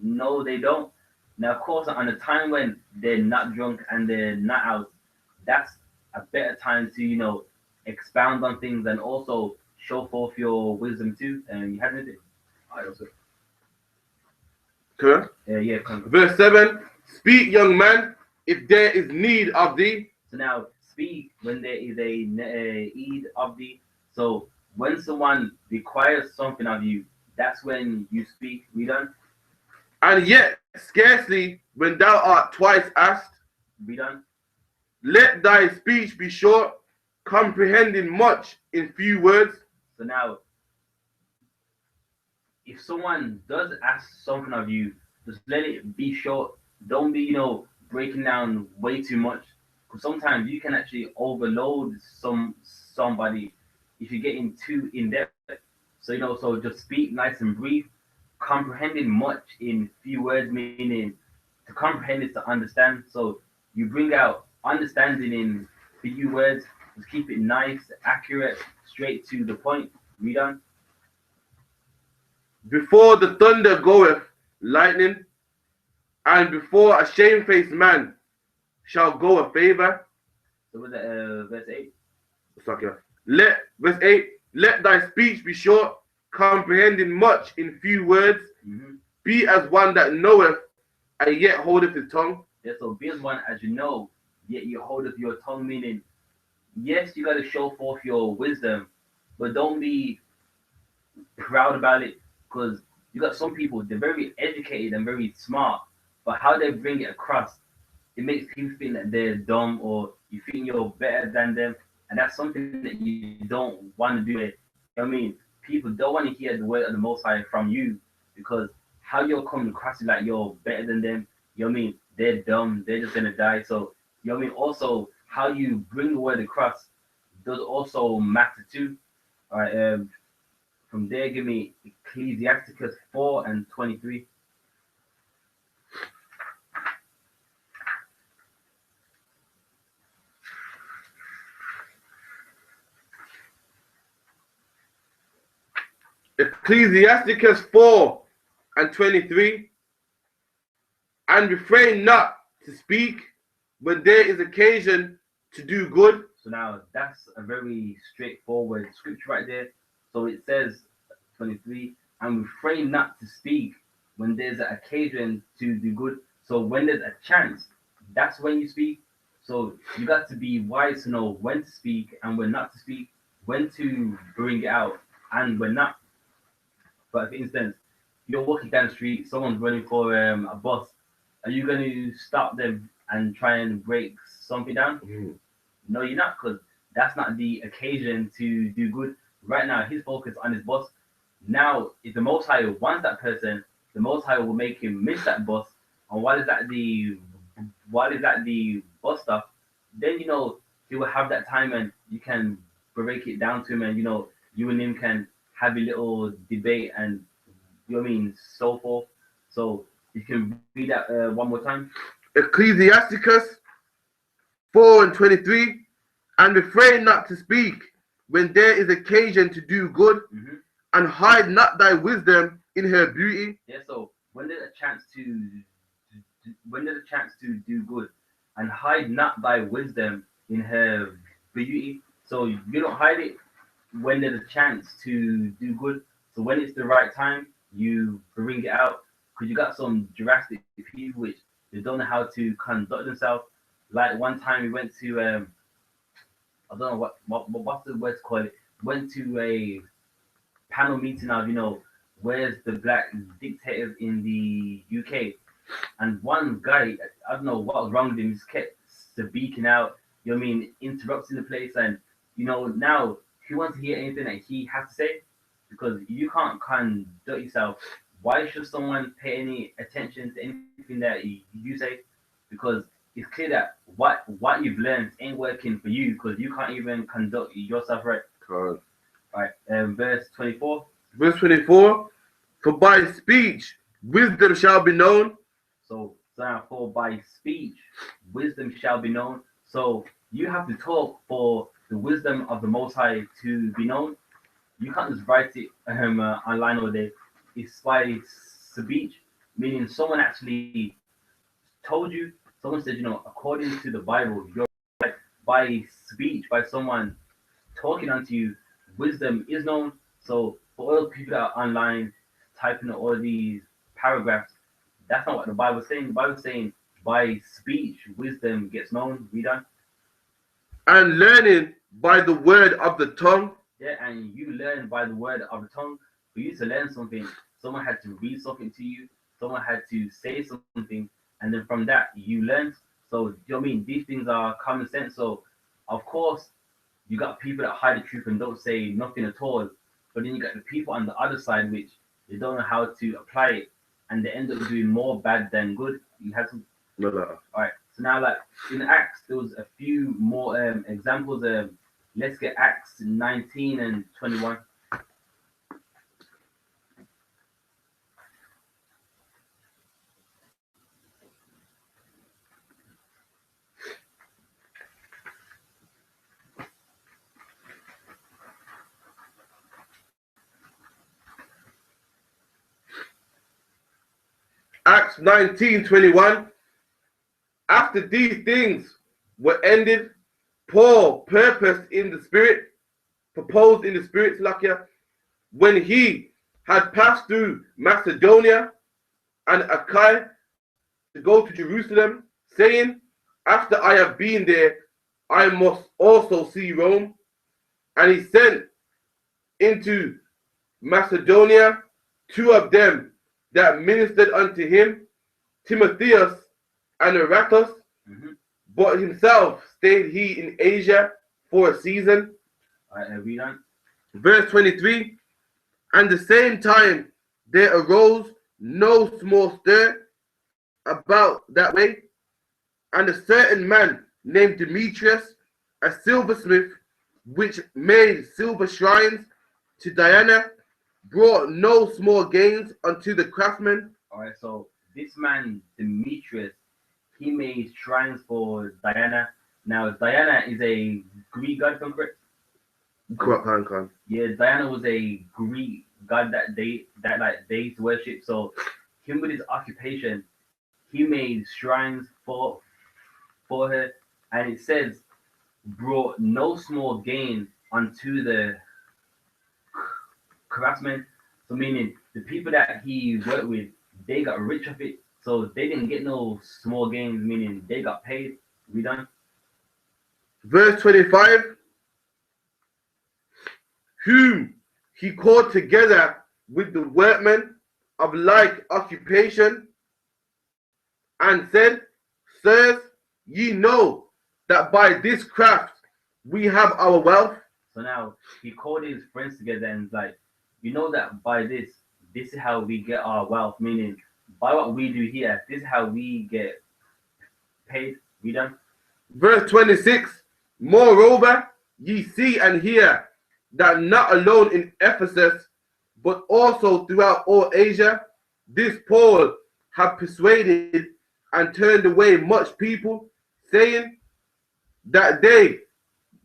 No, they don't. Now, of course, on a time when they're not drunk and they're not out, that's a better time to, you know, expound on things and also show forth your wisdom too. And you had anything? I also. Correct. Yeah. Verse 7, speak, young man, if there is need of thee. So now, speak when there is a need of thee. So when someone requires something of you, that's when you speak. We done? And yet scarcely when thou art twice asked. We done? Let thy speech be short, comprehending much in few words. So now, if someone does ask something of you, just let it be short. Don't be, you know, breaking down way too much. Because sometimes you can actually overload somebody if you're getting too in depth. So you know, so just speak nice and brief, comprehending much in few words, meaning to comprehend is to understand. So you bring out understanding in few words. Just keep it nice, accurate, straight to the point. Read on. Before the thunder goeth lightning, and before a shamefaced man shall go a favor. So was that verse 8? Verse 8, let thy speech be short, comprehending much in few words. Mm-hmm. Be as one that knoweth, and yet holdeth his tongue. Yeah, so be as one as you know, yet you holdeth your tongue, meaning, yes, you got to show forth your wisdom, but don't be proud about it, because you got some people, they're very educated and very smart, but how they bring it across, it makes people think that they're dumb or you think you're better than them, and that's something that you don't want to do. You know what I mean? People don't want to hear the word of the Most High from you, because how you're coming across it like you're better than them, you know what I mean? They're dumb, they're just gonna die. So, you know what I mean? Also, how you bring the word across does also matter too. All right, from there, give me Ecclesiasticus 4 and 23. Ecclesiasticus 4 and 23. And refrain not to speak when there is occasion to do good. So now that's a very straightforward scripture right there. So it says 23, and refrain not to speak when there's an occasion to do good. So when there's a chance, that's when you speak. So you got to be wise to know when to speak and when not to speak, when to bring it out and when not. But for instance, you're walking down the street, someone's running for a bus. Are you going to stop them and try and break something down? Mhm. No, you're not, because that's not the occasion to do good. Right now, his focus on his boss. Now, if the Most High wants that person, the Most High will make him miss that bus. And while is at the bus stop, then he will have that time and you can break it down to him, and you and him can have a little debate and so forth. So you can read that one more time. Ecclesiasticus 4:23, and refrain not to speak when there is occasion to do good, Hmm. and hide not thy wisdom in her beauty. Yeah. So when there's a chance to do good, and hide not thy wisdom in her beauty. So you don't hide it when there's a chance to do good. So when it's the right time, you bring it out. Because you got some drastic people which they don't know how to conduct themselves. Like one time we went to I don't know what's the word to call it. Went to a panel meeting of where's the black dictators in the UK, and one guy, I don't know what was wrong with him, he just kept speaking out, interrupting the place. And now he wants to hear anything that he has to say, because you can't conduct yourself. Why should someone pay any attention to anything that you say? Because it's clear that what you've learned ain't working for you, because you can't even conduct yourself right. God. Right. Verse 24. Verse 24, for by speech wisdom shall be known. So now, for by speech wisdom shall be known. So you have to talk for the wisdom of the Most High to be known. You can't just write it online all day. It's by speech, meaning someone actually told you. Someone said, according to the Bible, you're right. By speech, by someone talking unto you, wisdom is known. So for all the people that are online typing all these paragraphs, that's not what the Bible's saying. The Bible's saying by speech, wisdom gets known. Read on. And learning by the word of the tongue. Yeah, and you learn by the word of the tongue. For you to learn something, someone had to read something to you, someone had to say something, and then from that you learn. So these things are common sense. So of course you got people that hide the truth and don't say nothing at all. But then you got the people on the other side which they don't know how to apply it, and they end up doing more bad than good. You have to. No. All right. So now, like in Acts, there was a few more examples. Let's get Acts 19 and 21. Acts 19:21. After these things were ended, Paul proposed in the spirit, Slakia, when he had passed through Macedonia and Achaia, to go to Jerusalem, saying, after I have been there, I must also see Rome. And he sent into Macedonia two of them that ministered unto him, Timotheus and Erastus, Mhm. but himself stayed he in Asia for a season. All right, read on. Verse 23, and the same time there arose no small stir about that way, and a certain man named Demetrius, a silversmith, which made silver shrines to Diana, brought no small gains unto the craftsmen. All right. So this man Demetrius, he made shrines for Diana. Now Diana is a Greek god, if I'm correct. Khan. Yeah, Diana was a Greek god they used to worship. So him with his occupation, he made shrines for her, and it says brought no small gain onto the craftsmen. So meaning the people that he worked with, they got rich of it. So they didn't get no small gains, meaning they got paid. We done. Verse 25, whom he called together with the workmen of like occupation, and said, sirs, ye know that by this craft we have our wealth. So now he called his friends together and was like, you know that by this is how we get our wealth, meaning by what we do here, this is how we get paid. We done. Verse 26, moreover, ye see and hear that not alone in Ephesus, but also throughout all Asia, this Paul have persuaded and turned away much people, saying that they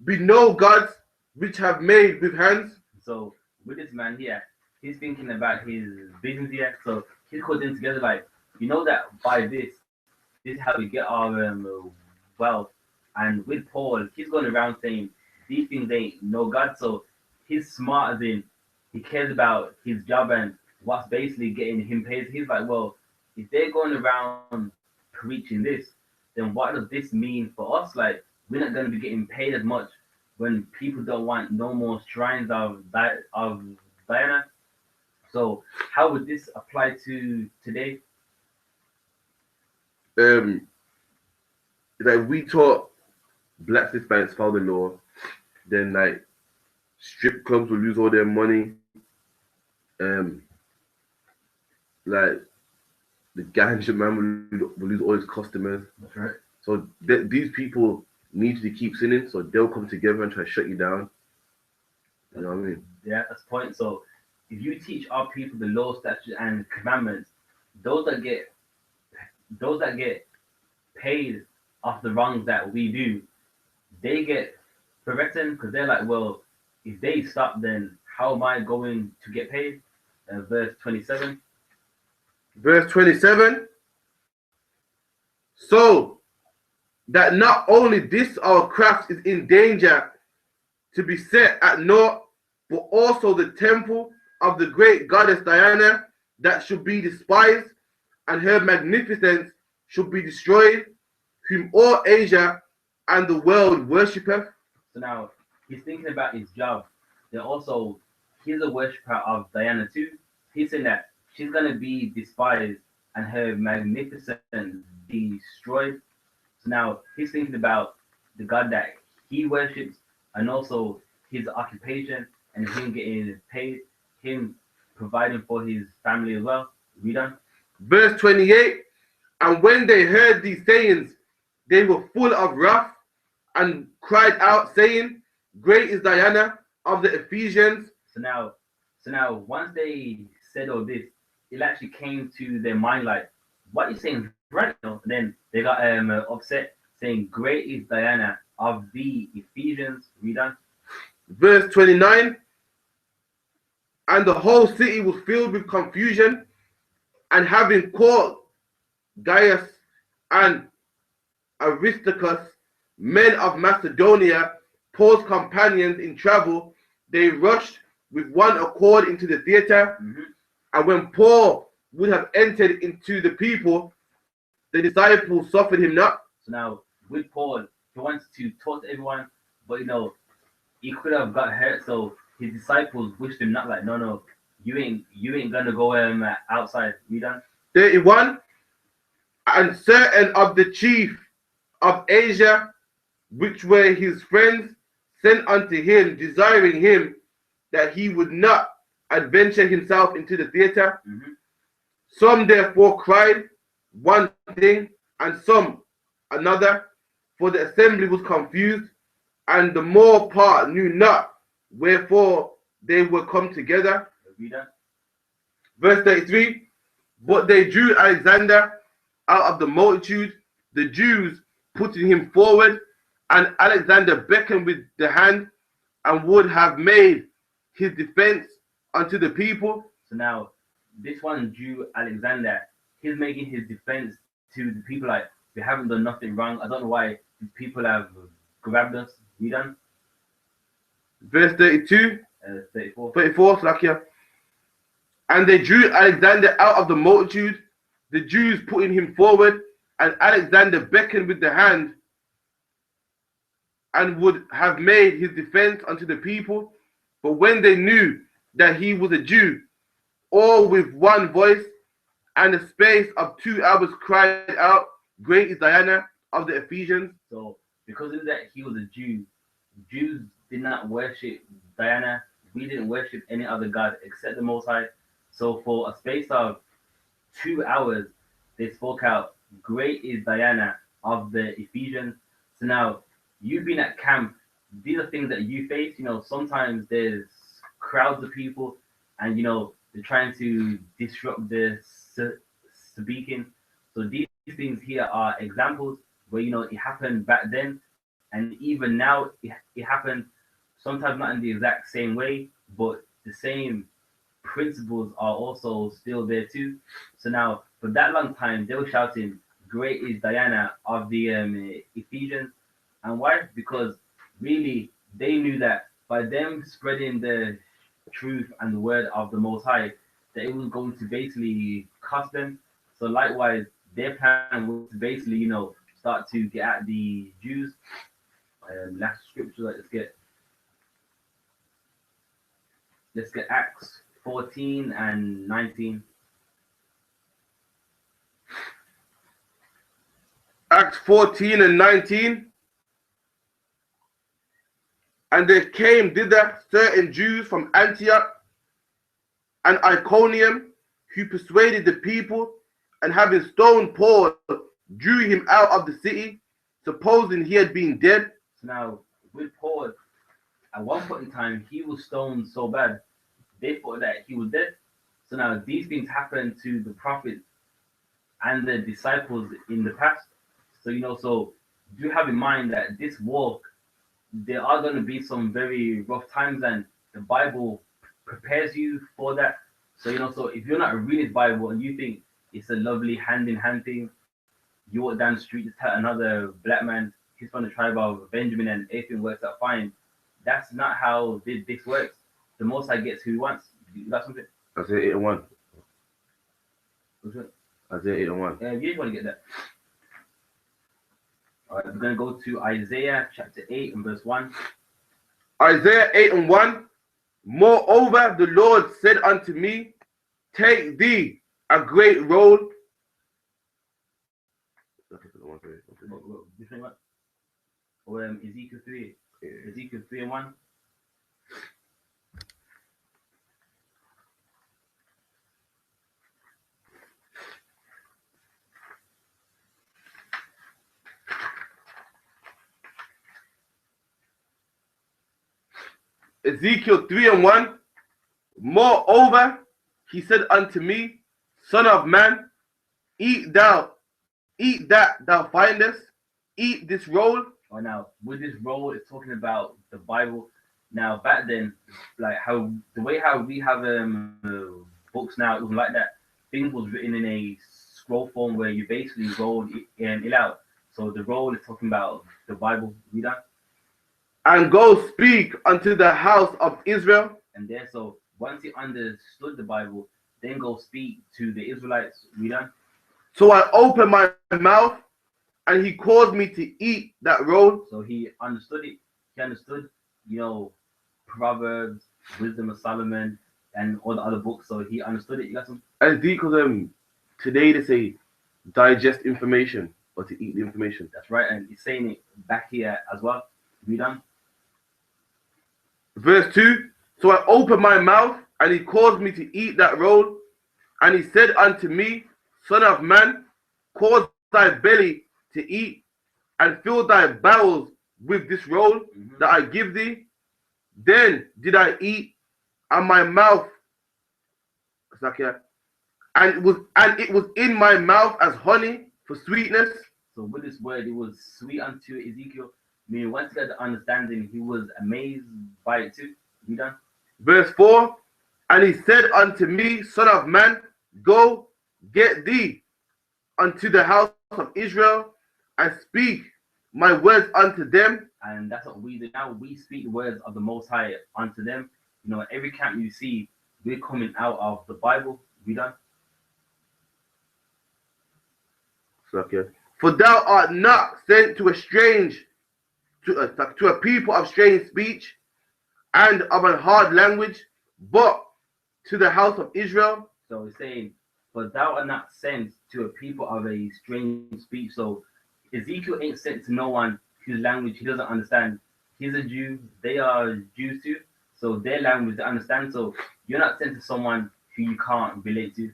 be no gods which have made with hands. So with this man here, he's thinking about his business here. So he's called them together like, you know that by this is how we get our wealth. And with Paul, he's going around saying these things ain't no God. So he's smart as in he cares about his job and what's basically getting him paid. He's like, well, if they're going around preaching this, then what does this mean for us? Like, we're not going to be getting paid as much when people don't want no more shrines of Diana. So how would this apply to today? Like we taught blacks Hispanics follow the law, then like strip clubs will lose all their money. Like the ganja man will lose all his customers. That's right. So these people need to keep sinning, so they'll come together and try to shut you down. You know what I mean? Yeah, that's the point. So if you teach our people the law, statutes, and commandments, those that get paid off the wrongs that we do, they get threatened because they're like, well, if they stop, then how am I going to get paid? Verse 27. Verse 27. So that not only this our craft is in danger to be set at naught, but also the temple of the great goddess Diana that should be despised, and her magnificence should be destroyed, whom all Asia and the world worshipeth. So now he's thinking about his job. Then also he's a worshiper of Diana too. He's saying that she's gonna be despised and her magnificence destroyed. So now he's thinking about the God that he worships and also his occupation and him getting paid, him providing for his family as well. We done? Verse 28. And when they heard these sayings, they were full of wrath and cried out, saying, great is Diana of the Ephesians. So now once they said all this, it actually came to their mind like, what are you saying right now? And then they got upset, saying, great is Diana of the Ephesians. We done? Verse 29. And the whole city was filled with confusion, and having caught Gaius and Aristarchus, men of Macedonia, Paul's companions in travel, they rushed with one accord into the theater. And when Paul would have entered into the people, the disciples suffered him not. So now with Paul, he wants to talk to everyone, but he could have got hurt. So his disciples wished him not, like, no, you ain't gonna go outside. We done? 31. And certain of the chief of Asia, which were his friends, sent unto him, desiring him that he would not adventure himself into the theater. Some therefore cried one thing, and some another, for the assembly was confused, and the more part knew not wherefore they were come together. Verse 33. But they drew Alexander out of the multitude, the Jews putting him forward, and Alexander beckoned with the hand and would have made his defense unto the people. So now this one Jew Alexander, he's making his defense to the people like, we haven't done nothing wrong. I don't know why these people have grabbed us. We done? Verse 32, 34. 34, Slakia. And they drew Alexander out of the multitude, the Jews putting him forward, and Alexander beckoned with the hand and would have made his defense unto the people. But when they knew that he was a Jew, all with one voice, and the space of 2 hours cried out, Great is Diana of the Ephesians. So because of that he was a Jew, Jews did not worship Diana. We didn't worship any other god except the Most High. So for a space of 2 hours, they spoke out, Great is Diana of the Ephesians. So now, you've been at camp, these are things that you face. You know, sometimes there's crowds of people and, you know, they're trying to disrupt the speaking. So these things here are examples where, you know, it happened back then. And even now, it happened sometimes not in the exact same way, but the same principles are also still there too. So now, for that long time, they were shouting, Great is Diana of the Ephesians. And why? Because really, they knew that by them spreading the truth and the word of the Most High, that it was going to basically cost them. So likewise, their plan was to basically, you know, start to get at the Jews. Last scripture, let's get Acts 14 and 19. Acts 14 and 19. And there came thither certain Jews from Antioch and Iconium, who persuaded the people, and having stoned Paul, drew him out of the city, supposing he had been dead. So now, with Paul, at one point in time, he was stoned so bad, they thought that he was dead. So now, these things happened to the prophets and the disciples in the past. So, you know, so do have in mind that this walk, there are going to be some very rough times, and the Bible prepares you for that. So, you know, so if you're not reading the Bible and you think it's a lovely hand-in-hand thing, you walk down the street to tell another black man he's from the tribe of Benjamin and everything works out fine. That's not how this works. The Most High gets who he wants. You got something? Isaiah 8 and 1. What's it? Isaiah 8 and 1. Yeah, you just want to get that. All right, we're going to go to Isaiah chapter 8 and verse 1. Isaiah 8 and 1. Moreover, the Lord said unto me, Take thee a great roll. Different one? Or Ezekiel 3. Ezekiel 3 and 1. Ezekiel 3 and 1. Moreover, he said unto me, Son of man, eat that thou findest, eat this roll. Oh, now with this roll, it's talking about the Bible. Now back then, like how the way how we have books now, it was like that. Things was written in a scroll form where you basically rolled it out. So the roll is talking about the Bible. Read that. And go speak unto the house of Israel. And there, so once he understood the Bible, then go speak to the Israelites. Read on. So I opened my mouth, and he caused me to eat that roll. So he understood it. He understood, you know, Proverbs, Wisdom of Solomon, and all the other books. So he understood it. You got some? And because today they say digest information or to eat the information. That's right, and he's saying it back here as well. Read on. Verse 2. So I opened my mouth, and he caused me to eat that roll. And he said unto me, Son of man, cause thy belly to eat, and fill thy bowels with this roll that I give thee. Then did I eat, and my mouth, and it was in my mouth as honey for sweetness. So with this word, it was sweet unto Ezekiel. I mean, once he got the understanding, he was amazed by it too. You done? Verse 4. And he said unto me, Son of man, go get thee unto the house of Israel, and speak my words unto them. And that's what we do now. We speak the words of the Most High unto them. You know, every camp you see, we're coming out of the Bible. We done. Okay. For thou art not sent to a people of strange speech and of a hard language, but to the house of Israel. So it's saying, but thou art not sent to a people of a strange speech. So Ezekiel ain't sent to no one whose language he doesn't understand. He's a Jew, they are Jews too. So their language they understand. So you're not sent to someone who you can't relate to.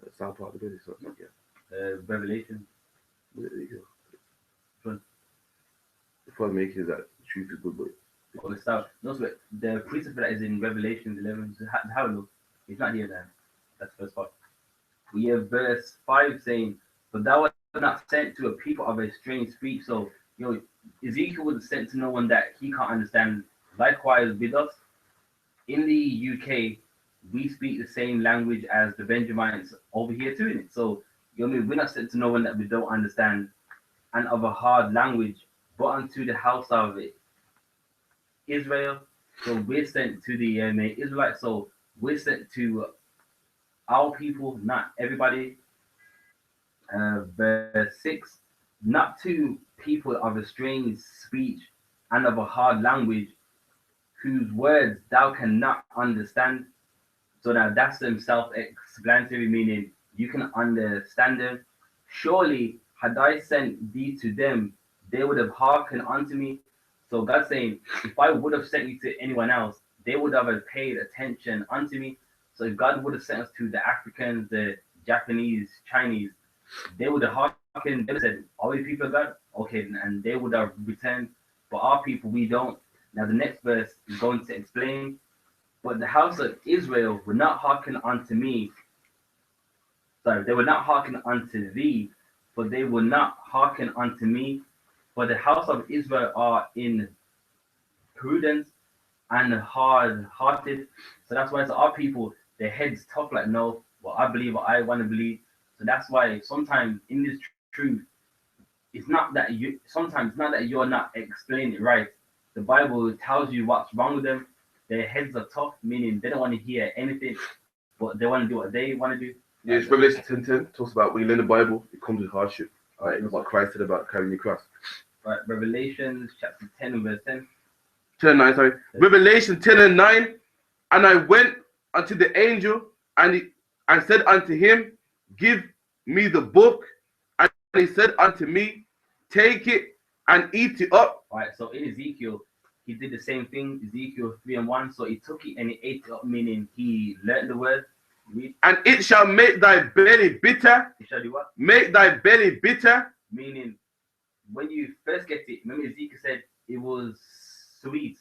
That's not part of it. So, yeah. Revelation. There you go. Sure. The point making is that truth is good, but Oh, it's out. No, so the precept for that is in Revelation 11. So how it look? It's not here then. That's the first part. We have verse 5 saying, but thou art not sent to a people of a strange speech. So, you know, Ezekiel was sent to no one that he can't understand. Likewise with us, in the UK, we speak the same language as the Benjamites over here too. Innit? So, you know what I mean? We're not sent to no one that we don't understand and of a hard language, but unto the house of Israel. So we're sent to the Israelites. So we're sent to our people, not everybody. Verse 6, not to people of a strange speech and of a hard language, whose words thou cannot understand. So now that's them self-explanatory, meaning you can understand them. Surely had I sent thee to them, they would have hearkened unto me. So God's saying, if I would have sent you to anyone else, they would have paid attention unto me. So if God would have sent us to the Africans, the Japanese, Chinese, they would have hearkened. They would have said, "Are we people of God?" Okay, and they would have returned. But our people, we don't. Now the next verse is going to explain. But the house of Israel would not hearken unto me. Sorry, they would not hearken unto thee, for they will not hearken unto me. For the house of Israel are in prudence and hard-hearted. So that's why it's our people, their heads tough like, no, well, I believe what I want to believe. So that's why sometimes in this truth, it's not that you're not explaining it right. The Bible tells you what's wrong with them. Their heads are tough, meaning they don't want to hear anything, but they want to do what they want to do. yeah, it's Revelation 10:10 talks about when you learn the Bible, it comes with hardship. Right, what Christ said about carrying the cross. Right, Revelation chapter 10 and verse 10. 10:9, sorry. Revelation 10:9. And I went unto the angel and said unto him, give me the book. And he said unto me, take it and eat it up. All right, so in Ezekiel, he did the same thing, Ezekiel 3:1. So he took it and he ate it up, meaning he learned the word. Read. And it shall make thy belly bitter. It shall do what? Make thy belly bitter. Meaning, when you first get it, remember Ezekiel said it was sweet.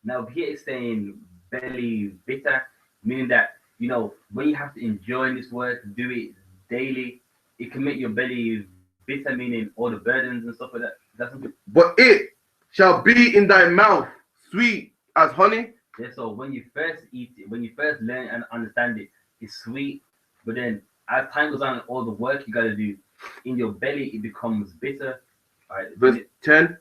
Now here it's saying belly bitter, meaning that, you know, when you have to enjoy this word, do it daily, it can make your belly bitter, meaning all the burdens and stuff like that. That's something. But it shall be in thy mouth sweet as honey. Yeah, so when you first eat it, when you first learn and understand it, it's sweet. But then as time goes on, all the work you got to do in your belly, it becomes bitter. All right. Verse 10.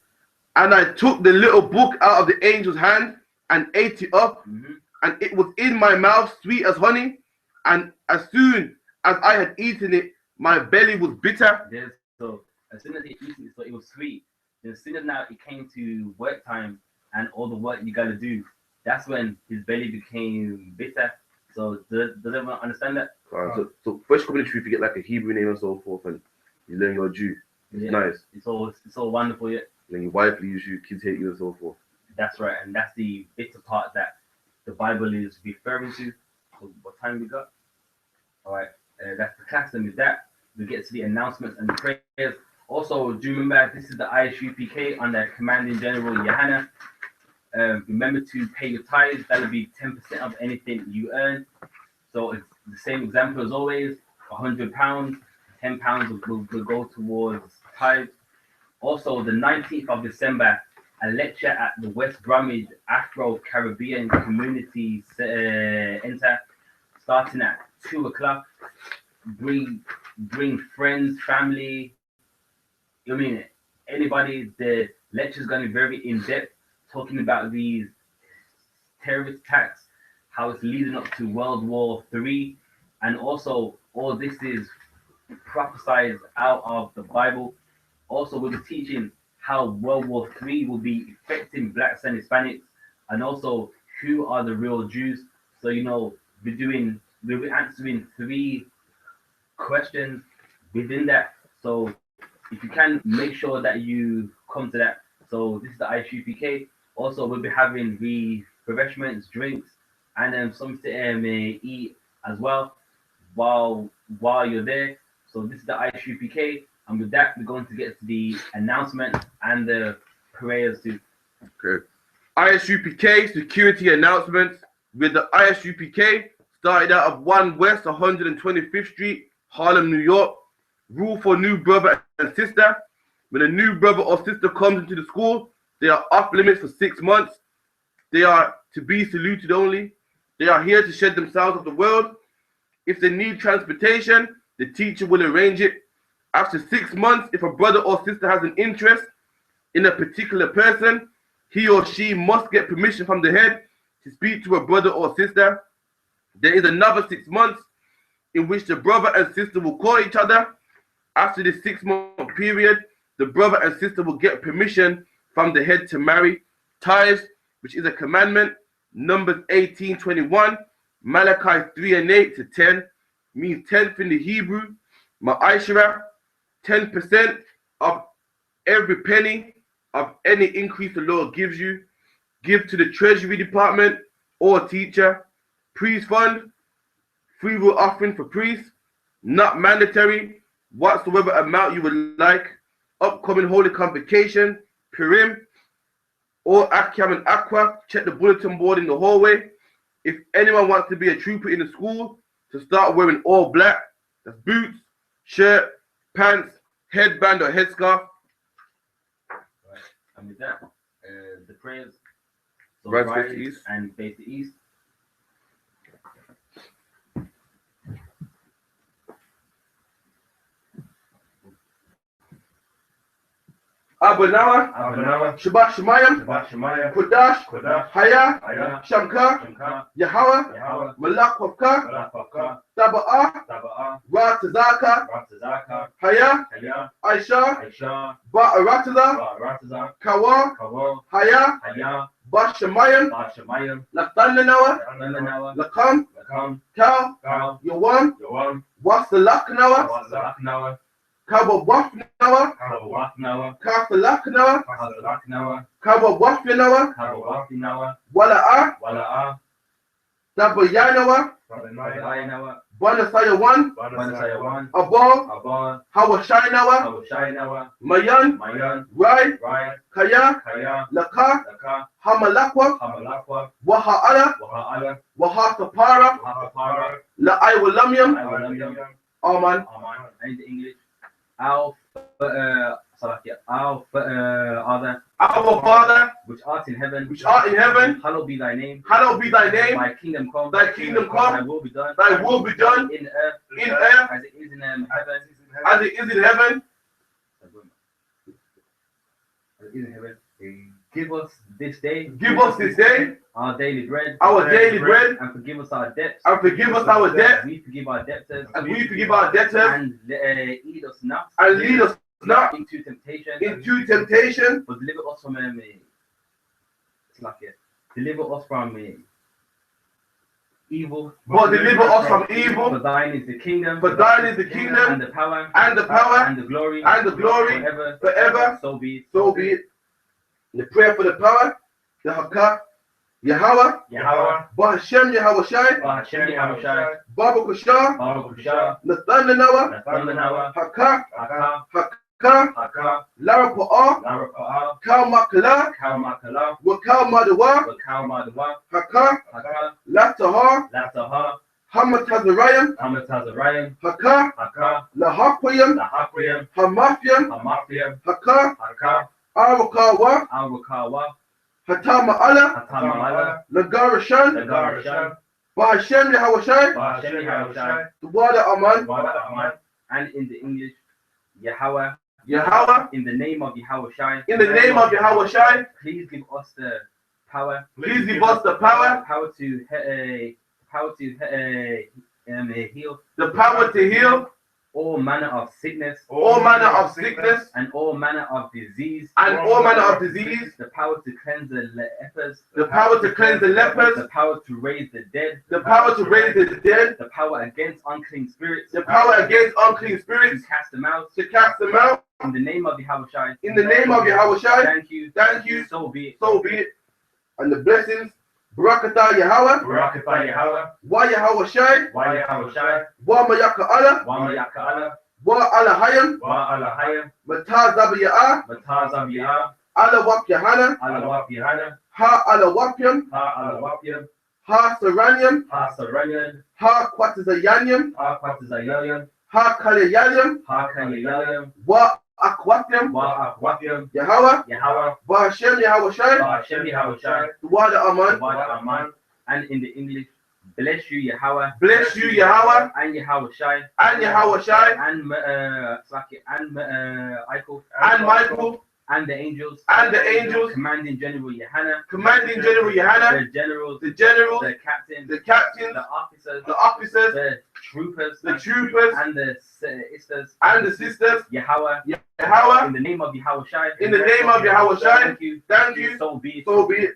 And I took the little book out of the angel's hand and ate it up, and it was in my mouth sweet as honey. And as soon as I had eaten it, my belly was bitter. Yes, so as soon as he eaten it, so it was sweet. Then as soon as now it came to work time and all the work you got to do, that's when his belly became bitter. So does everyone understand that? So first coming to truth, you get like a Hebrew name and so forth, and you learn you're a Jew. It's nice. It's all wonderful, yeah. And then your wife leaves you, kids hate you, and so forth. That's right, and that's the bitter part that the Bible is referring to. So what time we got? All right, that's the class. And with that, we get to the announcements and prayers. Also, do remember this is the I.S.U.P.K under Commanding General Yahanna. Remember to pay your tithes. That'll be 10% of anything you earn. So it's the same example as always. £100, £10 will go towards tithes. Also, the 19th of December, a lecture at the West Bromwich Afro-Caribbean Community Center, starting at 2 o'clock. Bring friends, family. I mean, anybody, the lecture is going to be very in depth, talking about these terrorist attacks, how it's leading up to World War III, and also all this is prophesied out of the Bible. Also, we'll be teaching how World War III will be affecting blacks and Hispanics, and also who are the real Jews. So we'll be answering 3 questions within that. So if you can, make sure that you come to that. So this is the I.S.U.P.K. Also, we'll be having refreshments, drinks, and something to eat as well while you're there. So this is the I.S.U.P.K. And with that, we're going to get to the announcement and the prayers too. Okay. I.S.U.P.K. security announcements with the I.S.U.P.K. started out of 1 West 125th Street, Harlem, New York. Rule for new brother and sister. When a new brother or sister comes into the school, they are off limits for 6 months. They are to be saluted only. They are here to shed themselves of the world. If they need transportation, the teacher will arrange it. After 6 months, if a brother or sister has an interest in a particular person, he or she must get permission from the head to speak to a brother or sister. There is another 6 months in which the brother and sister will call each other. After this 6-month period, the brother and sister will get permission from the head to marry. Tithes, which is a commandment, Numbers 18:21, Malachi 3:8 to 10, means 10th in the Hebrew, Ma'ashra, 10% of every penny of any increase the Lord gives you. Give to the Treasury Department or teacher. Priest fund, free will offering for priests, not mandatory. Whatsoever amount you would like. Upcoming holy convocation, Purim, or Akyam and Aqua. Check the bulletin board in the hallway. If anyone wants to be a trooper in the school, to start wearing all black, that's boots, shirt, pants, headband or headscarf. Right. And with that, the prayers. So Rise rise face to east. and face the east. Abanawa, Shabbat Shemayim, Kodash, Haya, Shamka, Yahweh, Malak Wafka, Taba'ah, Ratazaka, Haya, Aisha, Ba'arataza, Kawa, Haya, Bashamayim, Latananawa, Lakam, Kal, Yawan, Wasalaknawa, Kabawafnawa, Kafalaknawa, Kabawafnawa, Wala'a, Dabayanawa, Banasayawan, Abal, Hawashainawa, Mayan, Rai, Kaya, Laka, Hamalakwa, Waha'ala, Wahatapara, La'aywalamyam, Aman. And in English, our Father, which art in heaven, hallowed be thy name. Thy kingdom come. Thy kingdom come. Thy will be done. In earth, as it is in heaven. As it is in heaven. Give us this day. Our daily bread. And forgive us our debts. We forgive our debtors. And lead us not. Into temptation. But deliver us from evil. For thine is the kingdom. And the power. And the glory. Forever. So be it. The prayer for the power, the Hakka, Yahweh, Bahashem Yahawashi, Baruch Hashah, Nathanawa, Hakka, Lara Pa'ah, Kal Makala, Wakal Madawa, Hakka, Latahar, Hamatazarayim, Hakka, Lahakwayim, Hamafiam, Hakka, Arakawa, Hatama'ala, Lagarashan, Bahashem Yahawashi, the water Aman, and in the English, Yahweh, Yahweh, in the name of Yahushua, in the name of Yahushua, please give us the power. please give us the power Power to heal the power to heal all manner of sickness all manner of sickness and all manner of disease, and all manner of disease, the power to cleanse the lepers, the power to cleanse the lepers, the power to raise the dead, the power to raise the dead, the power against unclean spirits, the power against unclean to spirits, cast them out. to cast them out. In the name of Yahushua. In the name of Yahushua, Thank you. thank you, So be it. so be it. And the blessings, Barakatah Yahweh, Barakatah Yahweh. Wa Yahushua, Wa Yahushua. Wa Mayaka Allah, Wa Mayaka Allah. Wa Allah Hayam, Wa Allah Hayam. Mataz Abiyah, Mataz Abiyah. Allah Wap Yahanna, Allah Wapyahana. Ha Allah Wapyam, Ha Allah Wapyam. Ha Saranyam, Ha Saranyan. Ha Kwatazayanyam, Ha Kwatazayayam. Ha Kalayayam, Ha Kayayam. Wa Akwatyam, Wa Akwapyam. Yahweh, Yahweh. Wa Hashem Yahushua, Wa Hashem Yahushua. Wa the Aman, Wa Aman. And in the English, bless you Yahweh. bless you Yahweh, And Yahushua. and Yahushua, And Michael. and Michael, And the angels. and the angels, Commanding General Yahanna. commanding General Yahanna, The generals. the generals, The captains. the captains, The officers. the officers, The troopers. the troopers, And the sisters. and the sisters, Yahweh. Yahweh, In the name of Yahushua. in the name of Yahushua, Thank you. thank you, So be it. so be it.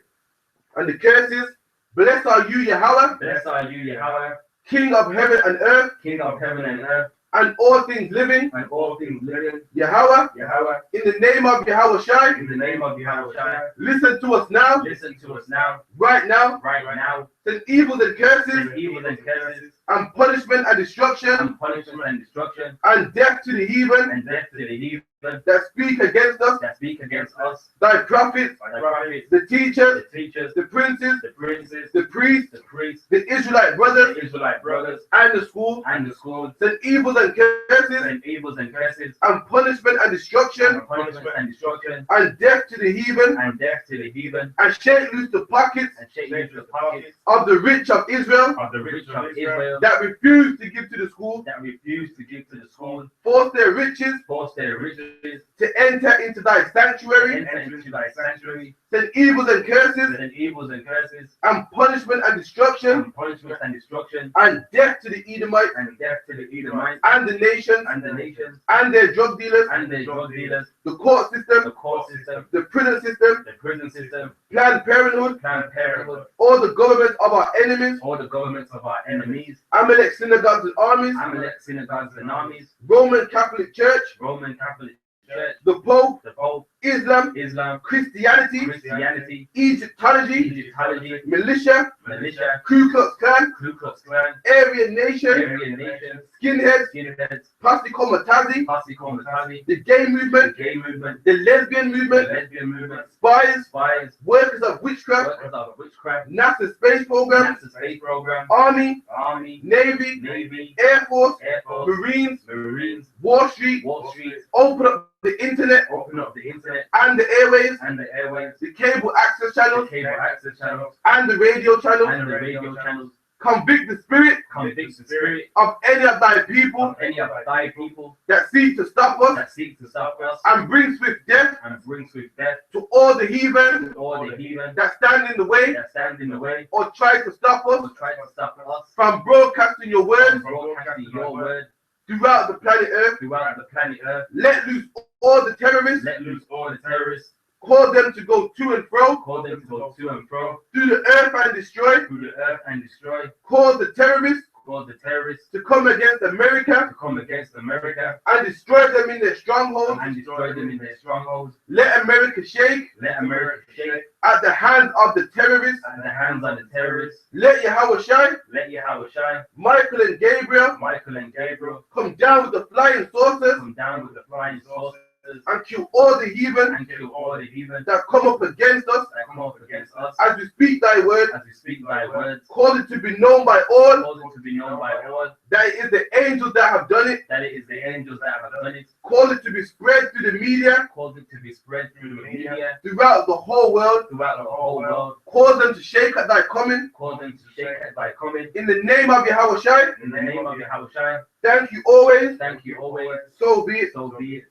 And the curses, blessed are you Yahweh, Blessed are you, Yahweh, King of heaven and earth, King of heaven and earth, and all things living, and all things living. Yahweh, Yahweh, in the name of Yahushua, in the name of Yahushua, listen to us now, listen to us now, right now, right now. send evils and curses, Send evil and curses, and punishment and destruction, and punishment and destruction, and death to the heathen and death to the heathen that speak against us, that speak against us, thy prophets, the prophets, the teachers, the teachers, the princes, the princes, the priests, the priests, the Israelite brothers, the Israelite brothers, and the schools, and the schools, send evils and curses, and evils and curses, and punishment and destruction, and punishment and destruction, and death to the heathen, and death to the heathen, and shake loose the pockets and shake loose the pockets of the rich of Israel of the rich of Israel that refuse to give to the schools, that refuse to give to the school, force their riches force their riches, to enter into thy sanctuary, enter into thy sanctuary, send evils and curses, and evils and curses, and punishment and destruction, and punishment and destruction, and death to the Edomites, and death to the Edomites, and the nations, and the nations, and their drug dealers, and the drug dealers, the court the system, court system, the prison system, the prison system, Planned Parenthood, Planned Parenthood, all the governments of our enemies, all the governments of our enemies, Amalek synagogues and armies, Amalek synagogues and armies, Roman Catholic Church, Roman Catholic Church, the Pope, the Pope, Islam, Islam, Christianity, Christianity, Egyptology, Egyptology, militia, militia, Ku Klux Klan, Ku Klux Klan, Aryan Nation, Aryan Nation, Skinheads, Skinheads, Posse Comitazi, Posse Comitazi, the gay the movement, gay movement, the lesbian the movement, lesbian movement, spies, spies, workers of witchcraft, workers of witchcraft, NASA space program, NASA space program, Army, Army, Navy, Navy, Air Force, Air Force, Marines, Marines, Wall Street, Wall Street, open up the internet open up the internet and the airwaves, and the airwaves, the cable access the channels, cable access channels, and the radio channels. and the radio channels. Convict the spirit Convict the spirit of any of thy people of any of thy people that seek to stop us that seek to stop us and bring swift death and bring swift death to all the heathen to all the heathen that stand in the way that stand in the way or try to stop us or try to stop us from broadcasting your from words broadcasting your word throughout the planet Earth. throughout the planet Earth. Let loose all the terrorists, Let loose all the terrorists, cause them to go to and fro cause them to go to and fro through the earth and destroy, through the earth and destroy, cause the terrorists cause the terrorists to come against America to come against America and destroy them in their strongholds. and destroy them in their strongholds. Let America shake Let America shake at the hands of the terrorists. at the hands of the terrorists. Let Yahweh shine, Let Yahweh shine, Michael and Gabriel Michael and Gabriel come down with the flying saucers come down with the flying saucers and kill all the heathen and kill all the heathen that come up against us that come up against us as we speak thy word. as we speak thy words. Cause it to be known by all Cause it to be known by all that it is the angels that have done it. that it is the angels that have done it. Cause it to be spread through the media Cause it to be spread through the media throughout the whole world. throughout the whole world. Cause them to shake at thy coming. Cause them to shake at thy coming. In the name of Yahweh Shai, In the name of Yahushua, thank you always. thank you always. So be it. So be it.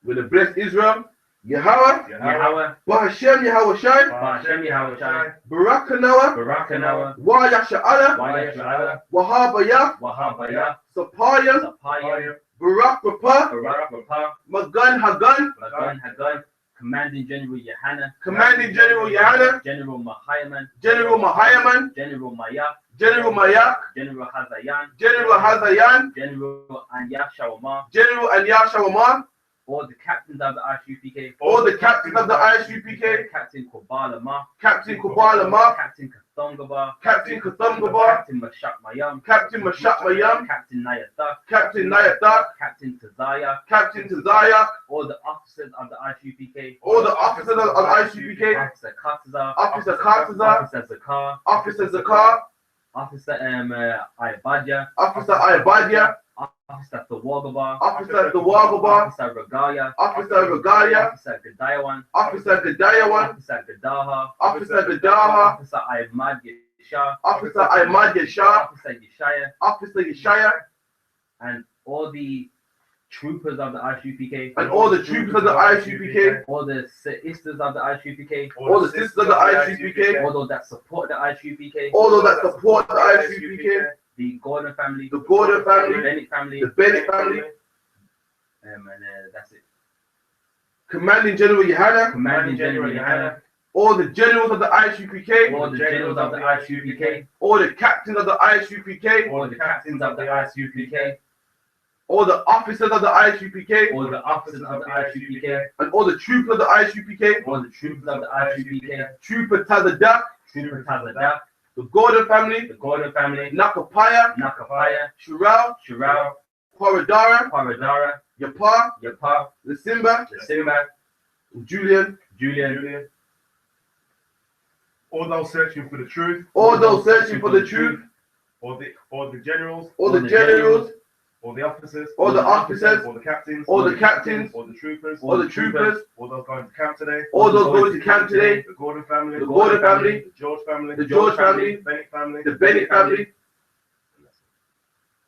We're going to bless Israel. Yahweh. Yahweh. Bahashem Yahweh Shai. Bahashem Yahweh Shai. Barakanawa. Barakanawa. Wa Yasha'ala. Wayasha'ala. Wahabaya. Wahabaya. Sapaya. Sapaya. Barak Rapa. Barak Rapah. Magan Hagan. Magan Hagan. Commanding General Yahanna. Commanding General Yahanna. General Mahayaman. General Mahayaman. General Mayak. General Mayak. General Hazayan. General Hazayan. General Anyashawama. General Anyashawama. All the captains of the I.S.U.P.K. All the captains of the I.S.U.P.K. Captain Kubala Ma. Captain Kubala Ma. Captain Kathongaba. Captain Kathongaba. Captain Mashak Mayam. Captain Mashak Mayam. Captain Nayathak. Captain Nayathak. Captain Tazaya. Captain Tazaya. All the officers of the I.S.U.P.K. All the officers of the I.S.U.P.K. Officer Kataza. Officer Kataza. Officer Zakar. Officer Zakar. Officer I.S.U.P.K. Officer I.S.U.P.K. Officer Tawagaba. Officer Tawagaba. Officer Regaya. Officer Regaya. Officer Gadayawan. Officer Gadayawan. Officer Gadaha. Officer Gadaha. Officer Ahmad Yeshah. Officer Ahmad Yeshah. Officer Yeshaya. Officer Yeshaya. And all the troopers of the I.S.U.P.K. And all the troopers of the I.S.U.P.K. All the sisters of the I.S.U.P.K. All the sisters of the I.S.U.P.K. All those that support the I.S.U.P.K. All those that support the I.S.U.P.K. The Gordon family. The Gordon family. The Bennett family. The Bennett family. And that's it. Commanding General Yahanna. Commanding General Yahanna. All the generals of the I.S.U.P.K. All the generals of the I.S.U.P.K. All the captains of the I.S.U.P.K. All the captains of the I.S.U.P.K. All the officers of the I.S.U.P.K. All the officers of the I.S.U.P.K. And all the troopers of the I.S.U.P.K. All the troopers of the I.S.U.P.K. Trooper Tazadak. Trooper Tazadak. The Gordon family. The Gordon family. Nakapaya. Nakapaya. Shirao. Shirao. Paradara. Paradara. Yapa. Yapa. Simba. Simba. Julian. Julian. All those searching for the truth. All those searching for the truth. All the generals. All the generals. All the officers. All the officers. All the captains. All the captains. All the troopers. All the troopers. All those going to camp today. All those going to camp today. The Gordon family. The Gordon family. The George family. The George family. The Bennett family. The Bennett family.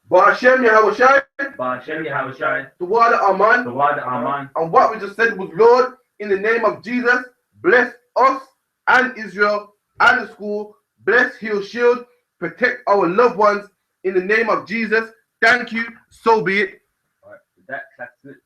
Bahashem Yahweh Shai. Bahashem Yahweh Shai. The word of Aman. The word of Aman. And what we just said was, Lord, in the name of Jesus, bless us and Israel and the school. Bless, heal, shield, protect our loved ones in the name of Jesus. Thank you. So be it. All right, that's it.